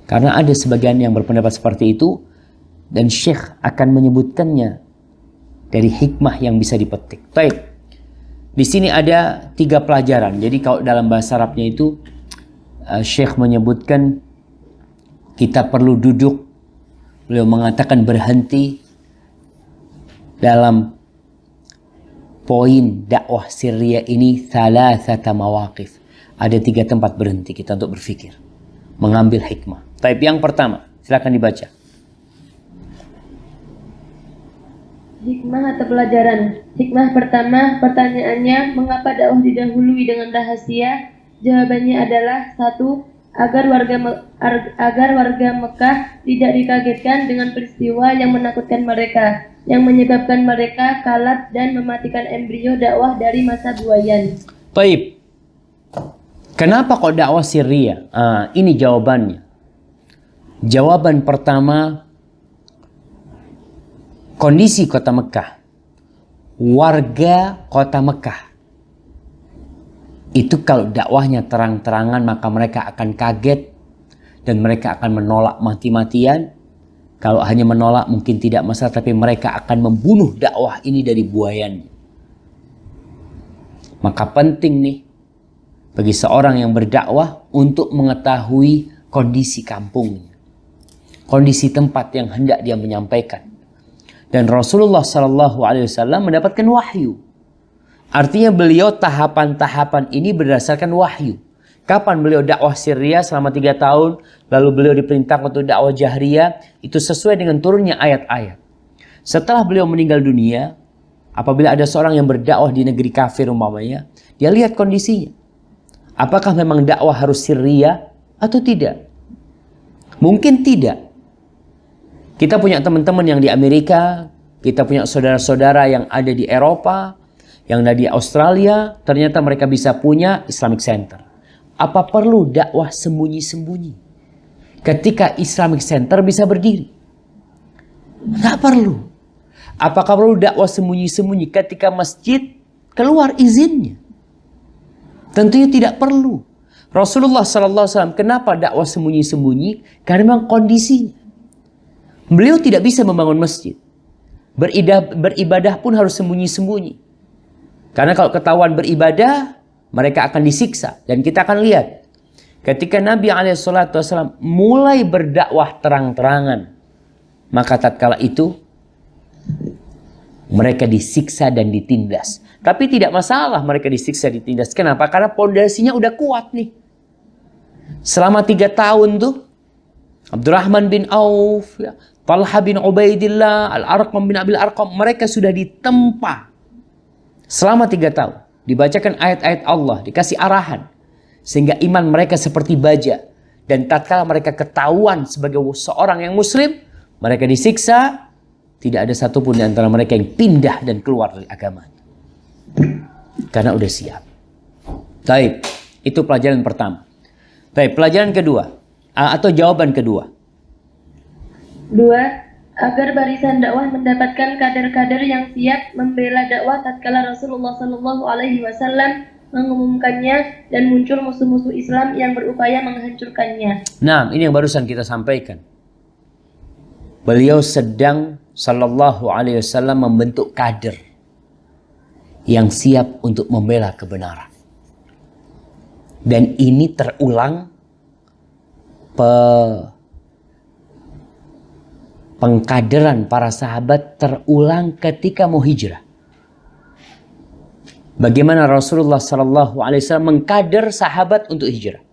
Karena ada sebagian yang berpendapat seperti itu. Dan Syekh akan menyebutkannya dari hikmah yang bisa dipetik. Baik, di sini ada 3 pelajaran. Jadi kalau dalam bahasa Arabnya itu Syekh menyebutkan kita perlu duduk. Beliau mengatakan berhenti dalam poin dakwah sirriyah ini thalathata mawaqif. Ada 3 tempat berhenti kita untuk berfikir, mengambil hikmah. Tapi yang pertama, silakan dibaca.
Hikmah atau pelajaran. Hikmah pertama, pertanyaannya, mengapa dakwah didahului dengan rahasia? Jawabannya adalah 1. Agar warga Mekah tidak dikagetkan dengan peristiwa yang menakutkan mereka, yang menyebabkan mereka kalat dan mematikan embrio dakwah dari masa buayan.
Baik. Kenapa kok dakwah sirriyah? Ini jawabannya. Jawaban pertama, kondisi kota Mekah. Warga kota Mekah itu kalau dakwahnya terang-terangan maka mereka akan kaget dan mereka akan menolak mati-matian. Kalau hanya menolak mungkin tidak masalah, tapi mereka akan membunuh dakwah ini dari buayannya. Maka penting nih bagi seorang yang berdakwah untuk mengetahui kondisi kampungnya, kondisi tempat yang hendak dia menyampaikan. Dan Rasulullah SAW mendapatkan wahyu. Artinya beliau tahapan-tahapan ini berdasarkan wahyu. Kapan beliau dakwah sirriyah selama 3 tahun, lalu beliau diperintahkan untuk dakwah jahriyah, itu sesuai dengan turunnya ayat-ayat. Setelah beliau meninggal dunia, apabila ada seorang yang berdakwah di negeri kafir umpamanya, dia lihat kondisinya. Apakah memang dakwah harus sirriyah atau tidak? Mungkin tidak. Kita punya teman-teman yang di Amerika, kita punya saudara-saudara yang ada di Eropa, yang ada di Australia, ternyata mereka bisa punya Islamic Center. Apa perlu dakwah sembunyi-sembunyi ketika Islamic Center bisa berdiri? Nggak perlu. Apakah perlu dakwah sembunyi-sembunyi ketika masjid keluar izinnya? Tentunya tidak perlu. Rasulullah SAW kenapa dakwah sembunyi-sembunyi? Karena memang kondisinya. Beliau tidak bisa membangun masjid. Beribadah pun harus sembunyi-sembunyi. Karena kalau ketahuan beribadah, mereka akan disiksa. Dan kita akan lihat, ketika Nabi SAW mulai berdakwah terang-terangan, maka tatkala itu, mereka disiksa dan ditindas. Tapi tidak masalah mereka disiksa, ditindas. Kenapa? Karena pondasinya udah kuat nih. Selama 3 tahun tuh, Abdurrahman bin Auf, ya, Talha bin Ubaidillah, Al-Arqam bin Abil Arqam, mereka sudah ditempa. Selama 3 tahun, dibacakan ayat-ayat Allah, dikasih arahan. Sehingga iman mereka seperti baja. Dan tatkala mereka ketahuan sebagai seorang yang muslim, mereka disiksa, tidak ada satupun di antara mereka yang pindah dan keluar dari agama. Karena udah siap. Baik, itu pelajaran pertama. Baik, pelajaran kedua, atau jawaban kedua.
2. Agar barisan dakwah mendapatkan kader-kader yang siap membela dakwah tatkala Rasulullah SAW mengumumkannya dan muncul musuh-musuh Islam yang berupaya menghancurkannya.
Nah, ini yang barusan kita sampaikan. Beliau sedang Sallallahu Alaihi Wasallam membentuk kader yang siap untuk membela kebenaran. Dan ini terulang pengkaderan para sahabat terulang ketika mau hijrah. Bagaimana Rasulullah SAW mengkader sahabat untuk hijrah.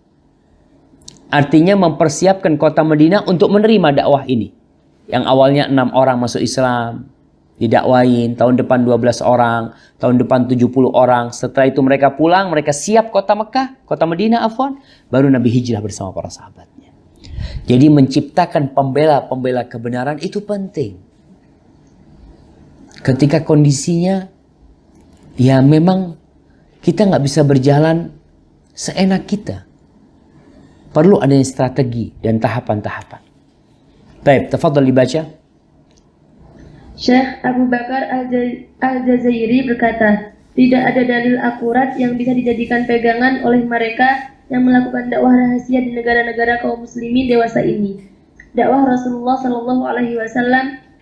Artinya mempersiapkan kota Madinah untuk menerima dakwah ini. Yang awalnya 6 orang masuk Islam, didakwain, tahun depan 12 orang, tahun depan 70 orang. Setelah itu mereka pulang, mereka siap kota Mekah, kota Madinah afwan, baru Nabi hijrah bersama para sahabatnya. Jadi menciptakan pembela-pembela kebenaran itu penting. Ketika kondisinya, ya memang kita nggak bisa berjalan seenak kita. Perlu adanya strategi dan tahapan-tahapan. Baik, tafadhal dibaca.
Syekh Abu Bakar Al-Jazairi berkata, tidak ada dalil akurat yang bisa dijadikan pegangan oleh mereka yang melakukan dakwah rahasia di negara-negara kaum muslimin dewasa ini. Dakwah Rasulullah SAW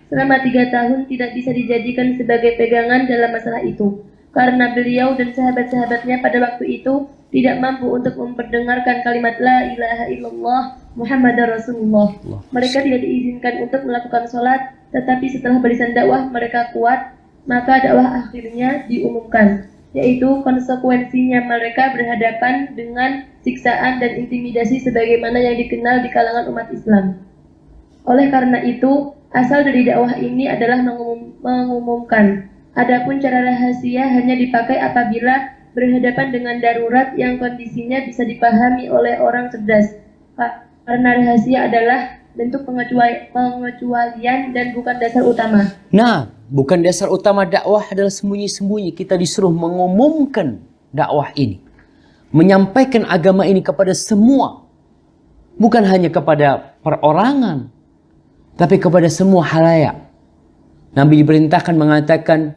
selama 3 tahun tidak bisa dijadikan sebagai pegangan dalam masalah itu. karena beliau dan sahabat-sahabatnya pada waktu itu tidak mampu untuk memperdengarkan kalimat La ilaha illallah Muhammadar Rasulullah. Mereka tidak diizinkan untuk melakukan sholat, tetapi setelah barisan dakwah mereka kuat, maka dakwah akhirnya diumumkan, yaitu konsekuensinya mereka berhadapan dengan siksaan dan intimidasi sebagaimana yang dikenal di kalangan umat Islam. Oleh karena itu, asal dari dakwah ini adalah mengumumkan. Adapun cara rahasia hanya dipakai apabila berhadapan dengan darurat yang kondisinya bisa dipahami oleh orang cerdas. Karena rahasia adalah bentuk pengecualian dan bukan dasar utama.
Nah, bukan dasar utama dakwah adalah sembunyi-sembunyi. Kita disuruh mengumumkan dakwah ini. Menyampaikan agama ini kepada semua. Bukan hanya kepada perorangan, tapi kepada semua halayak. Nabi diperintahkan mengatakan,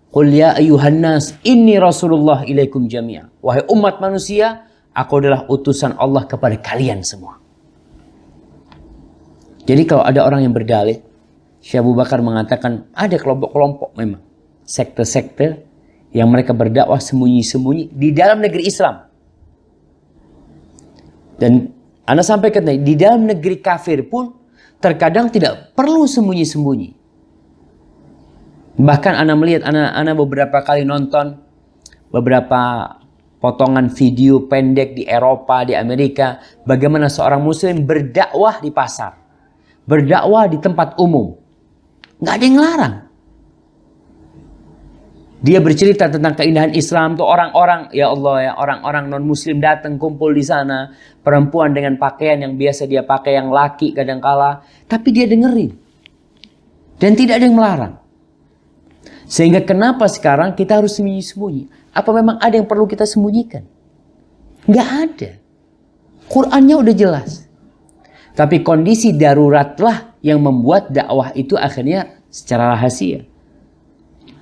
Qul ya ayuhan nas, inni Rasulullah ilaikum jami'a. Wahai umat manusia, aku adalah utusan Allah kepada kalian semua. Jadi kalau ada orang yang berdalih, Syekh Abu Bakar mengatakan ada kelompok-kelompok memang, sekte-sekte yang mereka berdakwah sembunyi-sembunyi di dalam negeri Islam. Dan Anda sampaikan tadi, di dalam negeri kafir pun terkadang tidak perlu sembunyi-sembunyi. Bahkan Anda melihat, Anda beberapa kali nonton beberapa potongan video pendek di Eropa, di Amerika, bagaimana seorang muslim berdakwah di pasar, berdakwah di tempat umum. Nggak ada yang larang. Dia bercerita tentang keindahan Islam, tuh orang-orang, ya Allah ya, orang-orang non-muslim datang kumpul di sana, perempuan dengan pakaian yang biasa dia pakai, yang laki kadangkala, tapi dia dengerin. Dan tidak ada yang melarang. Sehingga kenapa sekarang kita harus sembunyi-sembunyi? Apa memang ada yang perlu kita sembunyikan? Nggak ada. Qur'annya udah jelas. Tapi kondisi daruratlah yang membuat dakwah itu akhirnya secara rahasia.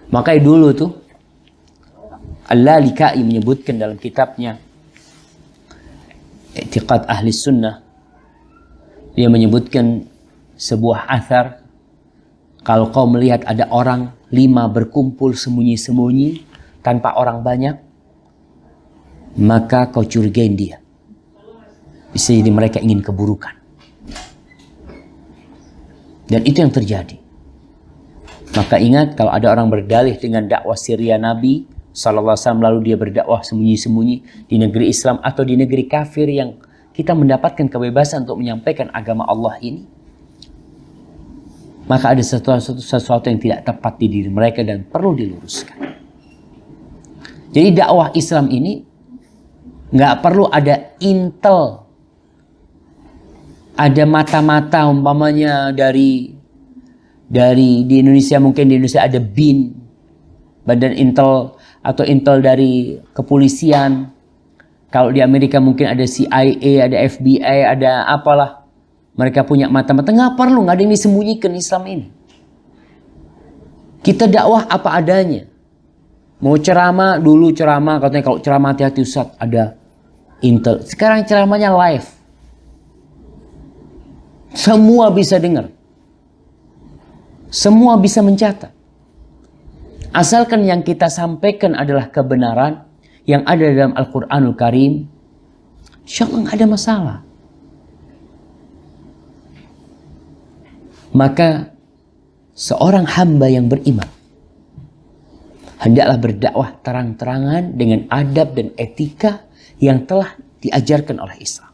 Makanya dulu tuh Al-Lalikai menyebutkan dalam kitabnya I'tiqad Ahli Sunnah, dia menyebutkan sebuah athar, kalau kau melihat ada orang 5 berkumpul sembunyi-sembunyi tanpa orang banyak, maka kau curigain dia. Bisa jadi mereka ingin keburukan. Dan itu yang terjadi. Maka ingat, kalau ada orang berdalih dengan dakwah Syria Nabi SAW, lalu dia berdakwah sembunyi-sembunyi di negeri Islam atau di negeri kafir yang kita mendapatkan kebebasan untuk menyampaikan agama Allah ini, maka ada sesuatu yang tidak tepat di diri mereka dan perlu diluruskan. Jadi dakwah Islam ini nggak perlu ada intel, ada mata-mata umpamanya dari di Indonesia, mungkin di Indonesia ada BIN, Badan Intel, atau intel dari kepolisian. Kalau di Amerika mungkin ada CIA, ada FBI, ada apalah. Mereka punya mata-mata. Nggak perlu, nggak ada yang disembunyikan Islam ini. Kita dakwah apa adanya. Mau ceramah, dulu ceramah, katanya kalau ceramah hati-hati Ustaz, ada intel. Sekarang ceramahnya live. Semua bisa dengar. Semua bisa mencatat. Asalkan yang kita sampaikan adalah kebenaran yang ada dalam Al-Quranul Karim, insya Allah nggak ada masalah. Maka seorang hamba yang beriman hendaklah berdakwah terang-terangan dengan adab dan etika yang telah diajarkan oleh Islam.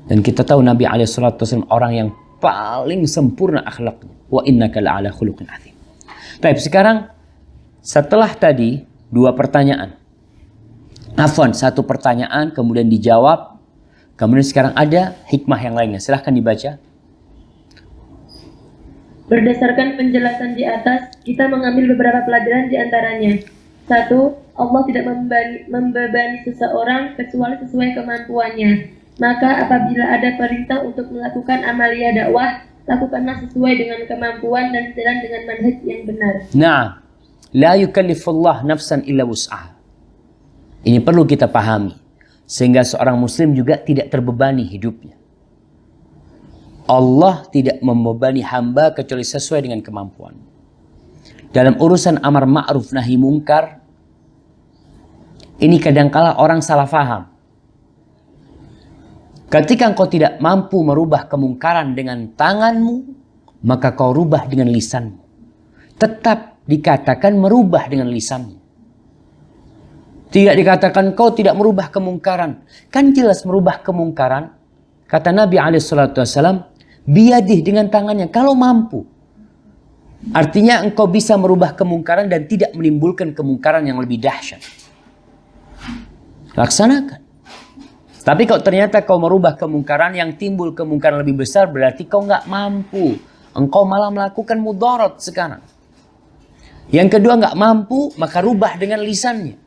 Dan kita tahu Nabi SAW orang yang paling sempurna akhlaknya. Wa innaka la'ala khuluqin azim. Baik, sekarang setelah tadi 2 pertanyaan. Afwan, 1 pertanyaan kemudian dijawab. Kemudian sekarang ada hikmah yang lainnya. Silahkan dibaca.
Berdasarkan penjelasan di atas, kita mengambil beberapa pelajaran di antaranya. 1. Allah tidak membebani seseorang kecuali sesuai kemampuannya. Maka apabila ada perintah untuk melakukan amalia dakwah, lakukanlah sesuai dengan kemampuan dan jalan dengan manhaj yang benar.
Nah, la yukallifullah nafsan illa wus'aha. Ini perlu kita pahami. Sehingga seorang muslim juga tidak terbebani hidupnya. Allah tidak membebani hamba kecuali sesuai dengan kemampuan. dalam urusan amar ma'ruf nahi mungkar, ini kadangkala orang salah faham. Ketika engkau tidak mampu merubah kemungkaran dengan tanganmu, maka kau rubah dengan lisanmu. Tetap dikatakan merubah dengan lisanmu. Tidak dikatakan kau tidak merubah kemungkaran. Kan jelas merubah kemungkaran. Kata Nabi SAW, biyadih dengan tangannya, kalau mampu. Artinya engkau bisa merubah kemungkaran dan tidak menimbulkan kemungkaran yang lebih dahsyat. Laksanakan. Tapi kalau ternyata kau merubah kemungkaran yang timbul kemungkaran lebih besar, berarti kau nggak mampu. Engkau malah melakukan mudarat sekarang. Yang kedua, nggak mampu, maka rubah dengan lisannya.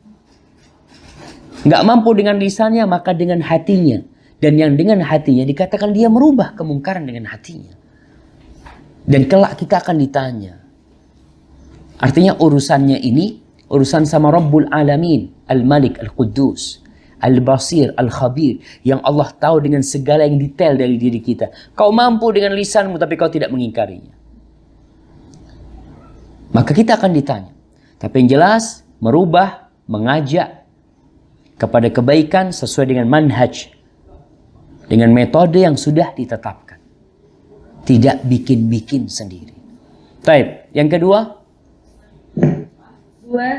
Nggak mampu dengan lisannya, maka dengan hatinya. Dan yang dengan hatinya dikatakan dia merubah kemungkaran dengan hatinya. Dan kelak kita akan ditanya. Artinya urusannya ini, urusan sama Rabbul Alamin, Al-Malik, Al-Quddus, Al-Basir, Al-Khabir, yang Allah tahu dengan segala yang detail dari diri kita. Kau mampu dengan lisanmu, tapi kau tidak mengingkarinya. Maka kita akan ditanya. Tapi yang jelas, merubah, mengajak kepada kebaikan sesuai dengan manhaj, dengan metode yang sudah ditetapkan. Tidak bikin-bikin sendiri. Baik, yang kedua.
Dua,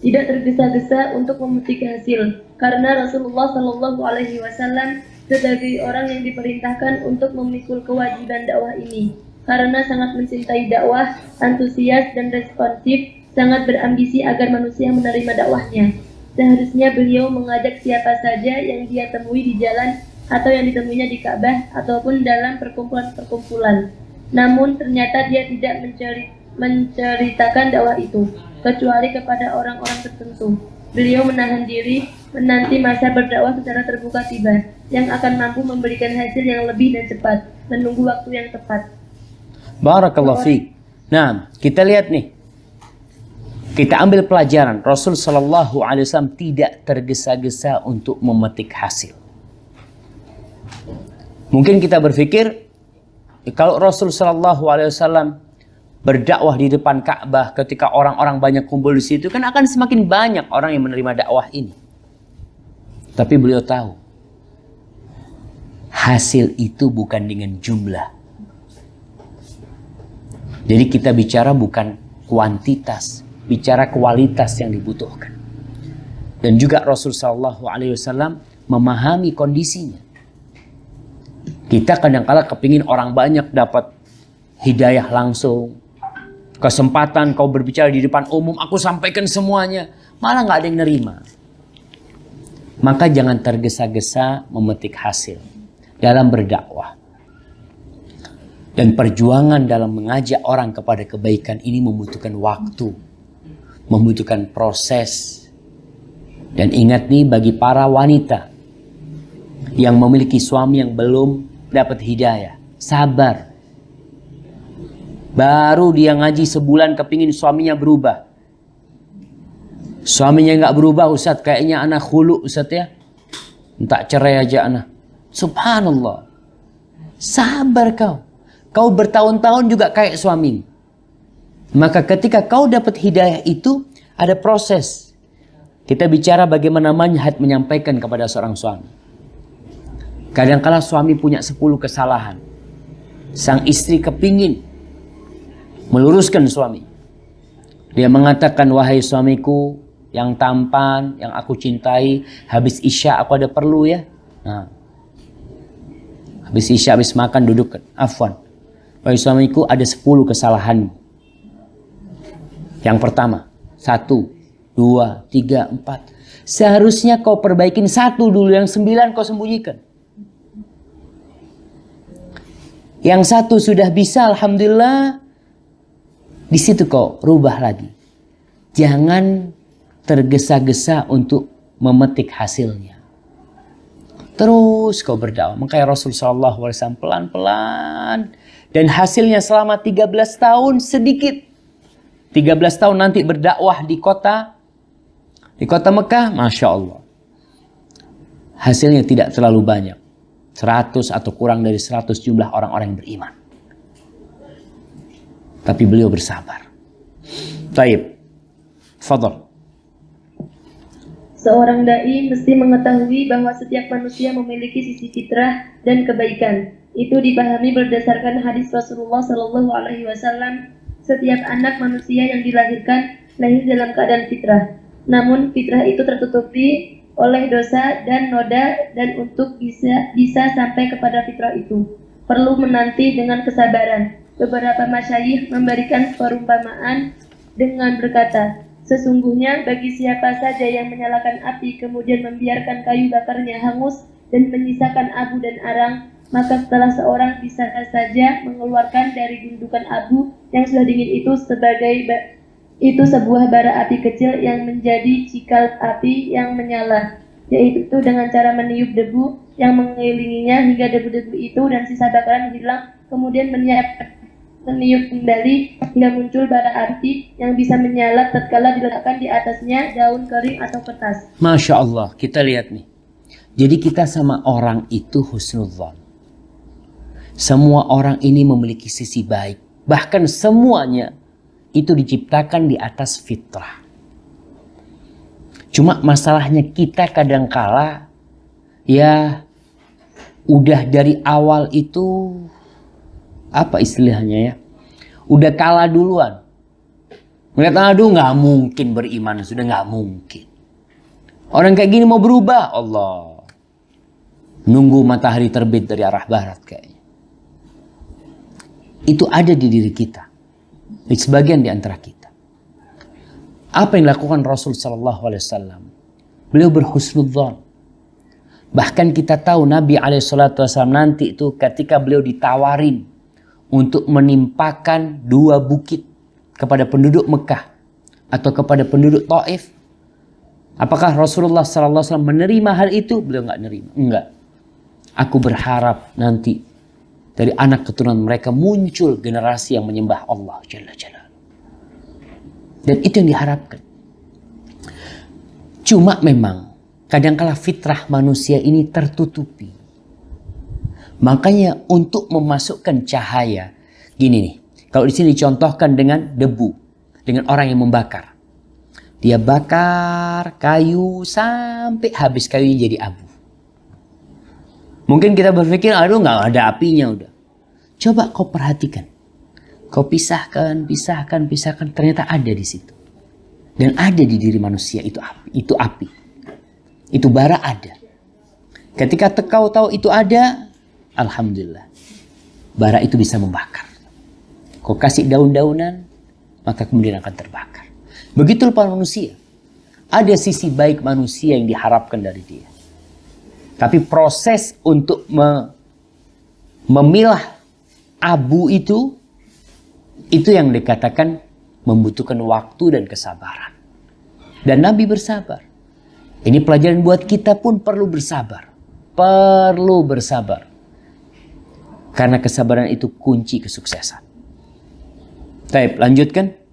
tidak tergesa-gesa untuk memetik hasil, karena Rasulullah Shallallahu Alaihi Wasallam sebagai orang yang diperintahkan untuk memikul kewajiban dakwah ini, karena sangat mencintai dakwah, antusias dan responsif, sangat berambisi agar manusia menerima dakwahnya. Seharusnya beliau mengajak siapa saja yang dia temui di jalan atau yang ditemuinya di Ka'bah ataupun dalam perkumpulan-perkumpulan. Namun ternyata dia tidak menceritakan dakwah itu, kecuali kepada orang-orang tertentu. Beliau menahan diri menanti masa berdakwah secara terbuka tiba, yang akan mampu memberikan hasil yang lebih dan cepat, menunggu waktu yang tepat.
Barakallahu fiik. Nah, kita lihat nih. Kita ambil pelajaran. Rasul Shallallahu Alaihi Wasallam tidak tergesa-gesa untuk memetik hasil. Mungkin kita berpikir, kalau Rasul Shallallahu Alaihi Wasallam berdakwah di depan Ka'bah ketika orang-orang banyak kumpul di situ, kan akan semakin banyak orang yang menerima dakwah ini. Tapi beliau tahu, hasil itu bukan dengan jumlah. Jadi kita bicara bukan kuantitas, bicara kualitas yang dibutuhkan. Dan juga Rasul Shallallahu Alaihi Wasallam memahami kondisinya. Kita kadang-kala kepingin orang banyak dapat hidayah langsung. Kesempatan kau berbicara di depan umum, aku sampaikan semuanya. Malah nggak ada yang nerima. Maka jangan tergesa-gesa memetik hasil dalam berdakwah. Dan perjuangan dalam mengajak orang kepada kebaikan ini membutuhkan waktu. Membutuhkan proses. Dan ingat nih, bagi para wanita yang memiliki suami yang belum dapat hidayah, sabar. Baru dia ngaji sebulan kepingin suaminya berubah. Suaminya nggak berubah, Ustaz, kayaknya anak khulu, Ustaz ya. Entah cerai aja anak. Subhanallah. Sabar kau. Kau bertahun-tahun juga kayak suami. Maka ketika kau dapat hidayah itu, ada proses. Kita bicara bagaimana manhaj menyampaikan kepada seorang suami. Kadang-kala suami punya 10 kesalahan. Sang istri kepingin meluruskan suami. Dia mengatakan, wahai suamiku yang tampan, yang aku cintai, habis isya aku ada perlu ya. Nah, habis isya, habis makan duduk. Afwan. Wahai suamiku, ada 10 kesalahan. Yang pertama, 1, 2, 3, 4. Seharusnya kau perbaikin 1 dulu, yang 9 kau sembunyikan. Yang 1 sudah bisa, alhamdulillah. Di situ kau rubah lagi. Jangan tergesa-gesa untuk memetik hasilnya. Terus kau berdakwah. Makanya Rasul SAW pelan-pelan. Dan hasilnya selama 13 tahun sedikit. 13 tahun nanti berdakwah di kota Mekah, Masya Allah. Hasilnya tidak terlalu banyak. 100 atau kurang dari 100 jumlah orang-orang yang beriman. Tapi beliau bersabar. Taib. Fadal.
Seorang dai mesti mengetahui bahwa setiap manusia memiliki sisi fitrah dan kebaikan. Itu dipahami berdasarkan hadis Rasulullah Shallallahu Alaihi Wasallam. Setiap anak manusia yang dilahirkan lahir dalam keadaan fitrah. Namun fitrah itu tertutupi oleh dosa dan noda, dan untuk bisa sampai kepada fitrah itu perlu menanti dengan kesabaran. Beberapa masyayikh memberikan perumpamaan dengan berkata, sesungguhnya bagi siapa saja yang menyalakan api kemudian membiarkan kayu bakarnya hangus dan menyisakan abu dan arang, maka setelah seorang bisa saja mengeluarkan dari gundukan abu yang sudah dingin itu sebuah bara api kecil yang menjadi cikal api yang menyala, yaitu dengan cara meniup debu yang mengelilinginya hingga debu-debu itu dan sisa bakaran hilang, kemudian meniup kembali hingga muncul bara api yang bisa menyala tatkala diletakkan di atasnya daun kering atau kertas.
Masya Allah, kita lihat nih. Jadi kita sama orang itu husnudzon. Semua orang ini memiliki sisi baik. Bahkan semuanya itu diciptakan di atas fitrah. Cuma masalahnya kita kadangkala ya udah dari awal itu apa istilahnya ya, udah kalah duluan. Melihat aduh nggak mungkin beriman, sudah nggak mungkin. Orang kayak gini mau berubah, Allah. Nunggu matahari terbit dari arah barat kayaknya. Itu ada di diri kita. Di sebagian di antara kita. Apa yang dilakukan Rasul Sallallahu Alaihi Wasallam? Beliau berhusnudzon. Bahkan kita tahu Nabi Alaihissalam nanti itu ketika beliau ditawarin untuk menimpakan 2 bukit kepada penduduk Mekah atau kepada penduduk Taif, apakah Rasulullah Sallallahu Alaihi Wasallam menerima hal itu? Beliau nggak nerima. Enggak. Aku berharap nanti dari anak keturunan mereka muncul generasi yang menyembah Allah Jalla Jalla. Dan itu yang diharapkan. Cuma memang kadangkala fitrah manusia ini tertutupi. Makanya untuk memasukkan cahaya, gini nih. Kalau di sini dicontohkan dengan debu, dengan orang yang membakar. Dia bakar kayu sampai habis kayunya jadi abu. Mungkin kita berpikir, aduh nggak ada apinya udah. Coba kau perhatikan. Kau pisahkan. Ternyata ada di situ. Dan ada di diri manusia itu api. Itu bara ada. Ketika kau tahu itu ada, alhamdulillah. Bara itu bisa membakar. Kau kasih daun-daunan, maka kemudian akan terbakar. Begitu para manusia. Ada sisi baik manusia yang diharapkan dari dia. Tapi proses untuk memilah abu itu yang dikatakan membutuhkan waktu dan kesabaran. Dan Nabi bersabar. Ini pelajaran buat kita pun perlu bersabar. Perlu bersabar. Karena kesabaran itu kunci kesuksesan. Baik, lanjutkan.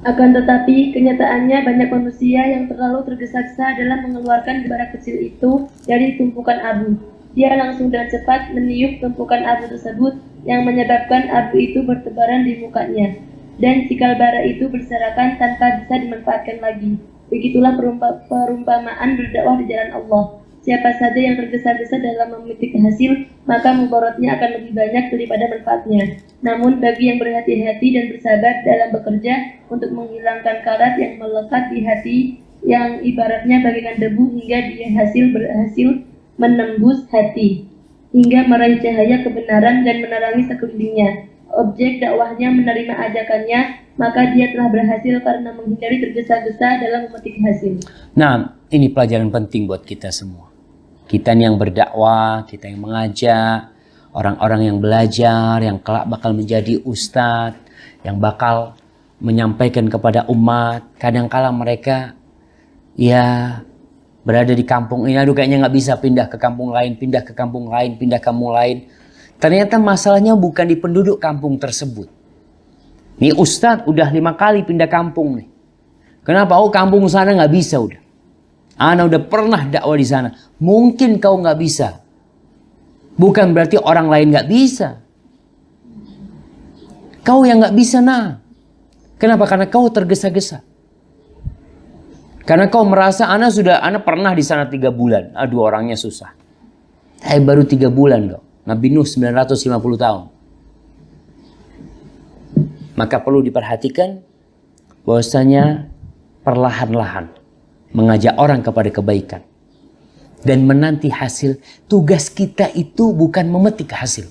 Akan tetapi kenyataannya banyak manusia yang terlalu tergesa-gesa dalam mengeluarkan bara kecil itu dari tumpukan abu. Dia langsung dan cepat meniup tumpukan abu tersebut yang menyebabkan abu itu bertebaran di mukanya. Dan cikal bara itu berserakan tanpa bisa dimanfaatkan lagi. Begitulah perumpamaan berdakwah di jalan Allah. Siapa saja yang tergesa-gesa dalam memetik hasil, maka mudaratnya akan lebih banyak daripada manfaatnya. Namun bagi yang berhati-hati dan bersabar dalam bekerja untuk menghilangkan karat yang melekat di hati, yang ibaratnya bagaikan debu hingga dia berhasil menembus hati, hingga meraih cahaya kebenaran dan menerangi sekelilingnya. Objek dakwahnya menerima ajakannya, maka dia telah berhasil karena menghindari tergesa-gesa dalam memetik hasil.
Nah, ini pelajaran penting buat kita semua. Kita yang berdakwah, kita yang mengajak, orang-orang yang belajar, yang kelak bakal menjadi ustadz, yang bakal menyampaikan kepada umat. Kadangkala mereka ya berada di kampung ini, aduh kayaknya nggak bisa pindah ke kampung lain, pindah ke kampung lain. Ternyata masalahnya bukan di penduduk kampung tersebut. Nih ustadz udah 5 kali pindah kampung nih. Kenapa? Oh kampung sana nggak bisa udah. Ana udah pernah dakwah di sana. Mungkin kau nggak bisa. Bukan berarti orang lain nggak bisa. Kau yang nggak bisa nah. Kenapa? Karena kau tergesa-gesa. Karena kau merasa anak pernah di sana 3 bulan. Aduh, orangnya susah. Baru 3 bulan kau. Nabi Nuh 950 tahun. Maka perlu diperhatikan bahwasanya perlahan-lahan mengajak orang kepada kebaikan dan menanti hasil. Tugas kita itu bukan memetik hasil.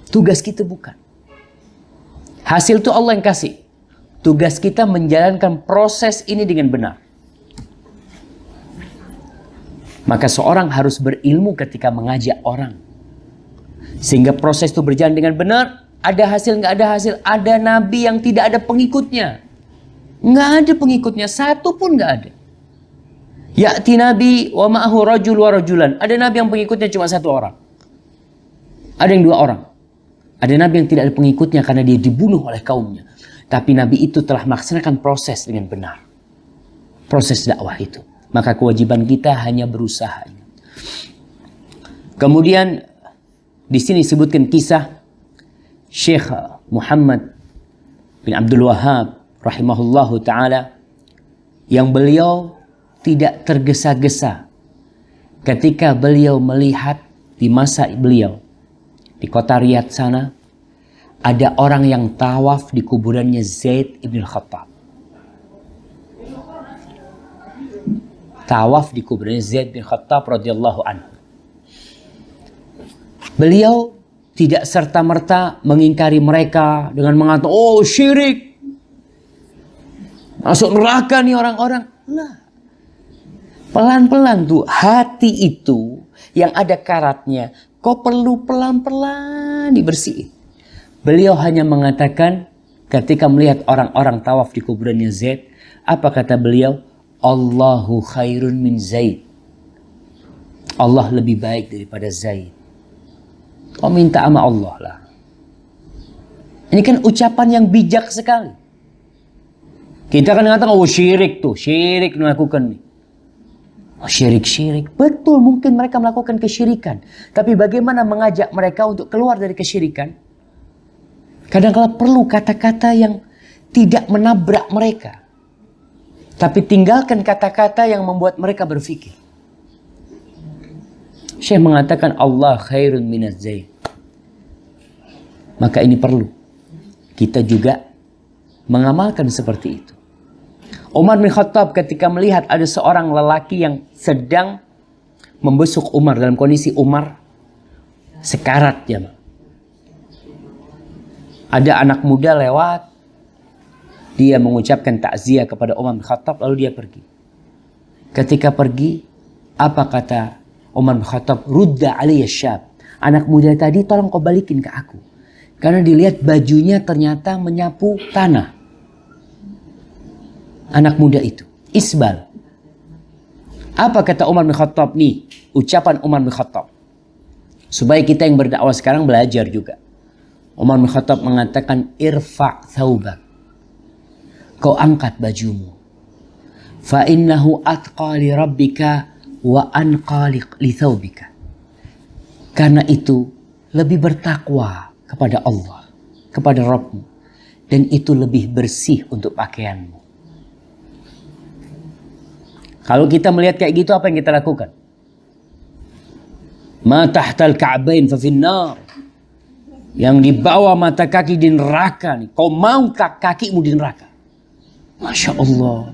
Tugas kita bukan. Hasil itu Allah yang kasih. Tugas kita menjalankan proses ini dengan benar. Maka seorang harus berilmu ketika mengajak orang. Sehingga proses itu berjalan dengan benar. Ada hasil, nggak ada hasil. Ada nabi yang tidak ada pengikutnya. Nggak ada pengikutnya. Satu pun nggak ada. Ya'ti nabi wa ma'ahu rajul wa rajulan. Ada nabi yang pengikutnya cuma 1 orang. Ada yang 2 orang. Ada nabi yang tidak ada pengikutnya karena dia dibunuh oleh kaumnya. Tapi nabi itu telah melaksanakan proses dengan benar. Proses dakwah itu. Maka kewajiban kita hanya berusaha. Kemudian di sini disebutkan kisah Syekh Muhammad bin Abdul Wahhab rahimahullahu taala yang beliau tidak tergesa-gesa ketika beliau melihat di masa beliau di kota Riyadh sana ada orang yang tawaf di kuburannya Zaid ibn Khattab. Tawaf di kuburannya Zaid bin Khattab radhiyallahu anhu. Beliau tidak serta-merta mengingkari mereka dengan mengatakan, oh syirik, masuk neraka nih orang-orang. Nah, pelan-pelan tuh hati itu yang ada karatnya, kau perlu pelan-pelan dibersihin. Beliau hanya mengatakan ketika melihat orang-orang tawaf di kuburannya Zaid, apa kata beliau? Allahu khairun min Zaid. Allah lebih baik daripada Zaid. Kau minta sama Allah lah. Ini kan ucapan yang bijak sekali. Kita kan mengatakan, oh syirik tuh, syirik melakukan nih. Oh syirik. Betul, mungkin mereka melakukan kesyirikan. Tapi bagaimana mengajak mereka untuk keluar dari kesyirikan? Kadang-kadang perlu kata-kata yang tidak menabrak mereka. Tapi tinggalkan kata-kata yang membuat mereka berpikir. Syekh mengatakan Allah khairun minaz Zaid. Maka ini perlu kita juga mengamalkan seperti itu. Umar bin Khattab ketika melihat ada seorang lelaki yang sedang membesuk Umar dalam kondisi Umar sekarat ya. Ada anak muda lewat, dia mengucapkan takziah kepada Umar bin Khattab lalu dia pergi. Ketika pergi, apa kata Umar bin Khattab? Rudda alaiya syab. Anak muda tadi tolong kau balikin ke aku. Karena dilihat bajunya ternyata menyapu tanah. Anak muda itu. Isbal. Apa kata Umar bin Khattab nih? Ucapan Umar bin Khattab. Supaya kita yang berdakwah sekarang belajar juga. Umar bin Khattab mengatakan irfa' thawbak. Kau angkat bajumu. Fa innahu atqa li rabbika wa anqa li thawbika. Karena itu lebih bertakwa kepada Allah, kepada Rabbmu, dan itu lebih bersih untuk pakaianmu. Kalau kita melihat kayak gitu, apa yang kita lakukan? Ma tahtal ka'bain fa finnar. Yang di bawah mata kaki di neraka nih. Kau mau kakimu di neraka? Masya Allah.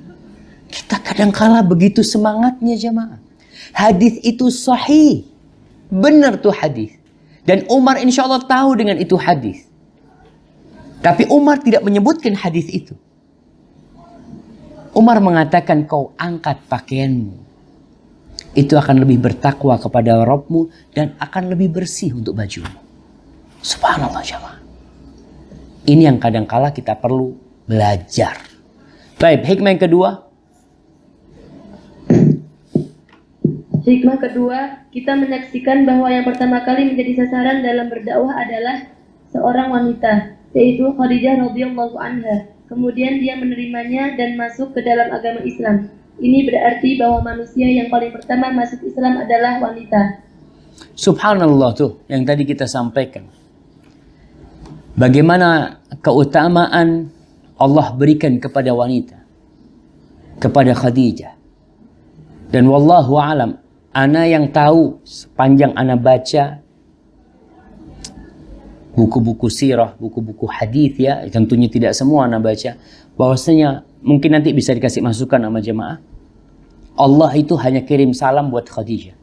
Kita kadang-kala begitu semangatnya jemaah. Hadis itu sahih. Benar tuh hadis. Dan Umar insya Allah tahu dengan itu hadis. Tapi Umar tidak menyebutkan hadis itu. Umar mengatakan kau angkat pakaianmu. Itu akan lebih bertakwa kepada Rabbmu dan akan lebih bersih untuk bajumu. Subhanallah jemaah. Ini yang kadang-kala kita perlu belajar. Baik, hikmah yang kedua.
Hikmah kedua, kita menyaksikan bahwa yang pertama kali menjadi sasaran dalam berdakwah adalah seorang wanita, yaitu Khadijah radhiyallahu anha. Kemudian dia menerimanya dan masuk ke dalam agama Islam. Ini berarti bahwa manusia yang paling pertama masuk Islam adalah wanita.
Subhanallah tuh yang tadi kita sampaikan. Bagaimana keutamaan Allah berikan kepada wanita, kepada Khadijah. Dan wallahu alam, ana yang tahu sepanjang ana baca buku-buku sirah, buku-buku hadis ya, tentunya tidak semua ana baca, bahwasanya mungkin nanti bisa dikasih masukan sama jemaah. Allah itu hanya kirim salam buat Khadijah.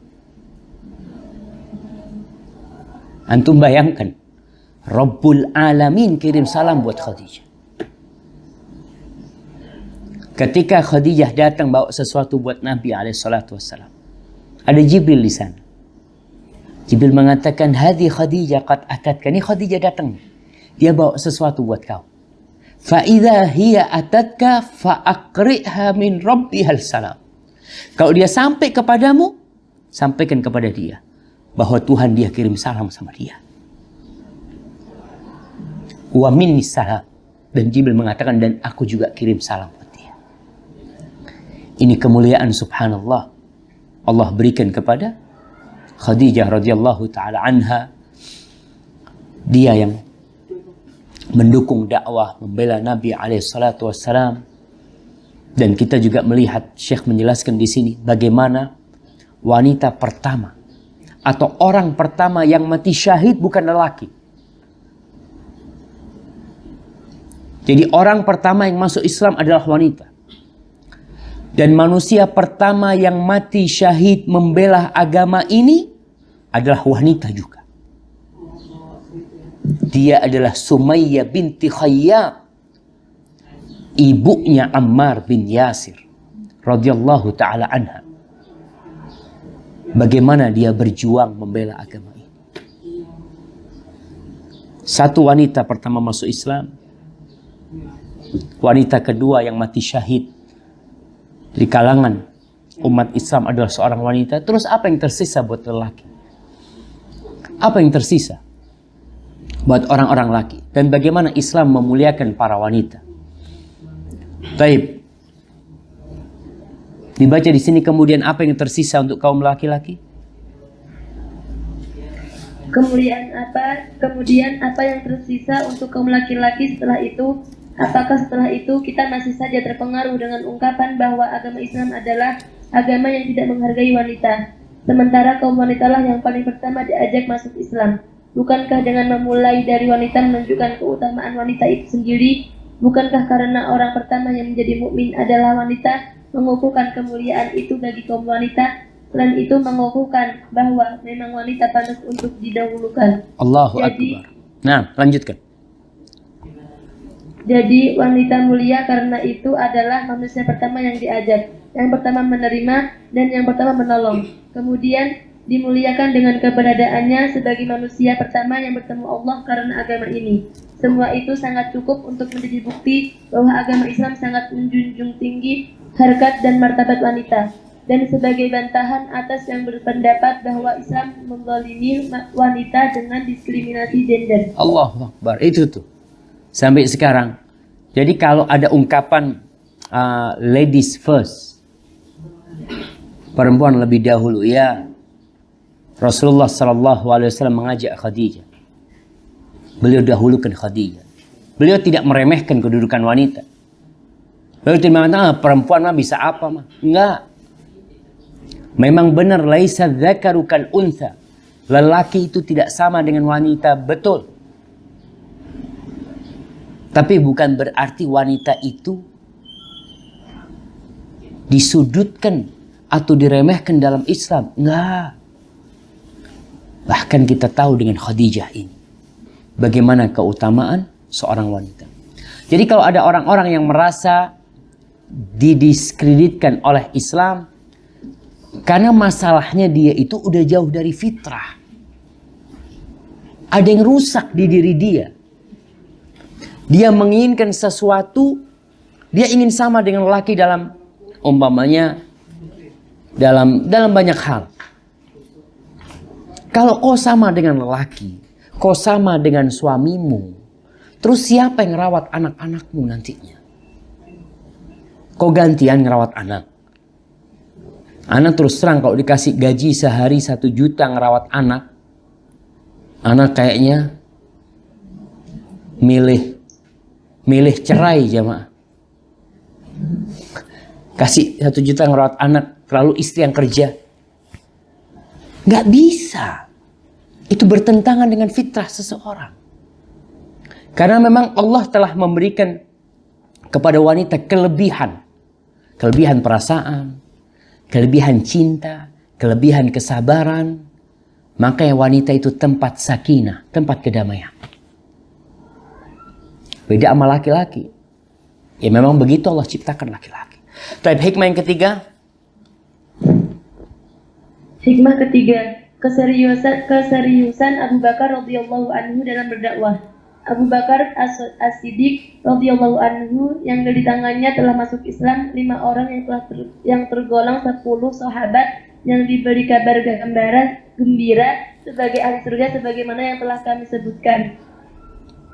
Antum bayangkan, Rabbul Alamin kirim salam buat Khadijah. Ketika Khadijah datang bawa sesuatu buat Nabi SAW, ada Jibril di sana. Jibril mengatakan, "Hadhi Khadijah qad atatka." Ini Khadijah datang. Dia bawa sesuatu buat kau. Fa idza hiya atatka fa aqri'ha min rabbihal salam. Kalau dia sampai kepadamu, sampaikan kepada dia bahwa Tuhan dia kirim salam sama dia. Wa minni salam. Dan Jibril mengatakan, dan aku juga kirim salam buat dia. Ini kemuliaan subhanallah Allah berikan kepada Khadijah radhiyallahu taala anha. Dia yang mendukung dakwah, membela Nabi alaihi salatu wassalam. Dan kita juga melihat Syekh menjelaskan di sini bagaimana wanita pertama atau orang pertama yang mati syahid bukan lelaki. Jadi orang pertama yang masuk Islam adalah wanita. Dan manusia pertama yang mati syahid membela agama ini adalah wanita juga. Dia adalah Sumayyah binti Khayyam, ibunya Ammar bin Yasir radhiyallahu taala anha. Bagaimana dia berjuang membela agama ini. Satu wanita pertama masuk Islam. Wanita kedua yang mati syahid di kalangan umat Islam adalah seorang wanita. Terus apa yang tersisa buat lelaki? Apa yang tersisa buat orang-orang laki? Dan bagaimana Islam memuliakan para wanita? Baik. Dibaca di sini kemudian apa yang tersisa untuk kaum laki-laki?
Kemuliaan apa? Kemudian apa yang tersisa untuk kaum laki-laki setelah itu? Apakah setelah itu kita masih saja terpengaruh dengan ungkapan bahwa agama Islam adalah agama yang tidak menghargai wanita? Sementara kaum wanitalah yang paling pertama diajak masuk Islam. Bukankah dengan memulai dari wanita menunjukkan keutamaan wanita itu sendiri? Bukankah karena orang pertama yang menjadi mukmin adalah wanita, mengukuhkan kemuliaan itu bagi kaum wanita? Selain itu mengukuhkan bahwa memang wanita pantas untuk didahulukan.
Allahu Akbar. Nah, lanjutkan.
Jadi wanita mulia karena itu adalah manusia pertama yang diajak, yang pertama menerima dan yang pertama menolong. Kemudian dimuliakan dengan keberadaannya sebagai manusia pertama yang bertemu Allah karena agama ini. Semua itu sangat cukup untuk menjadi bukti bahwa agama Islam sangat menjunjung tinggi harkat dan martabat wanita. Dan sebagai bantahan atas yang berpendapat bahwa Islam menzalimi wanita dengan diskriminasi gender.
Allahu Akbar. Itu tuh. Sampai sekarang. Jadi kalau ada ungkapan ladies first, perempuan lebih dahulu, ya Rasulullah SAW mengajak Khadijah. Beliau dahulukan Khadijah. Beliau tidak meremehkan kedudukan wanita. Beliau tidak mengatakan perempuan mah bisa apa mah. Enggak. Memang benar laisa dzakaru kal untha. Lelaki itu tidak sama dengan wanita, betul. Tapi bukan berarti wanita itu disudutkan atau diremehkan dalam Islam. Enggak. Bahkan kita tahu dengan Khadijah ini bagaimana keutamaan seorang wanita. Jadi kalau ada orang-orang yang merasa didiskreditkan oleh Islam karena masalahnya dia itu udah jauh dari fitrah. Ada yang rusak di diri dia. Dia menginginkan sesuatu, dia ingin sama dengan lelaki dalam umpamanya dalam banyak hal. Kalau kau sama dengan lelaki, kau sama dengan suamimu, terus siapa yang rawat anak-anakmu nantinya? Kau gantian ngerawat anak. Anak terus terang kalau dikasih gaji sehari 1 juta ngerawat anak, anak kayaknya milih cerai jamaah. Kasih 1 juta ngerawat anak, terlalu istri yang kerja. Nggak bisa. Itu bertentangan dengan fitrah seseorang. Karena memang Allah telah memberikan kepada wanita kelebihan. Kelebihan perasaan, kelebihan cinta, kelebihan kesabaran. Makanya wanita itu tempat sakinah, tempat kedamaian. Beda sama laki-laki. Ya memang begitu Allah ciptakan laki-laki. Tapi hikmah yang ketiga.
Hikmah ketiga, keseriusan Abu Bakar radhiyallahu anhu dalam berdakwah. Abu Bakar As-Siddiq radhiyallahu anhu yang dari tangannya telah masuk Islam 5 orang yang tergolong 10 sahabat yang diberi kabar gembira sebagai ahli surga sebagaimana yang telah kami sebutkan.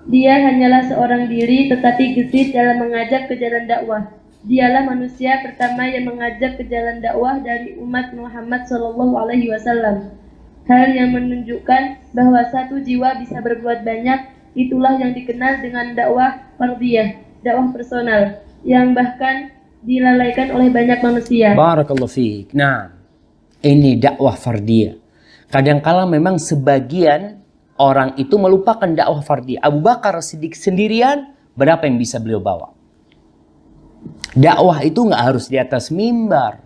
Dia hanyalah seorang diri tetapi gesit dalam mengajak ke jalan dakwah. Dialah manusia pertama yang mengajak ke jalan dakwah dari umat Muhammad SAW. Hal yang menunjukkan bahwa satu jiwa bisa berbuat banyak. Itulah yang dikenal dengan dakwah fardiyah, dakwah personal, yang bahkan dilalaikan oleh banyak manusia.
Barakallahu fiik. Nah, ini dakwah fardiyah. Kadangkala memang sebagian orang itu melupakan dakwah fardiyah. Abu Bakar Siddiq sendirian, berapa yang bisa beliau bawa? Dakwah itu nggak harus di atas mimbar.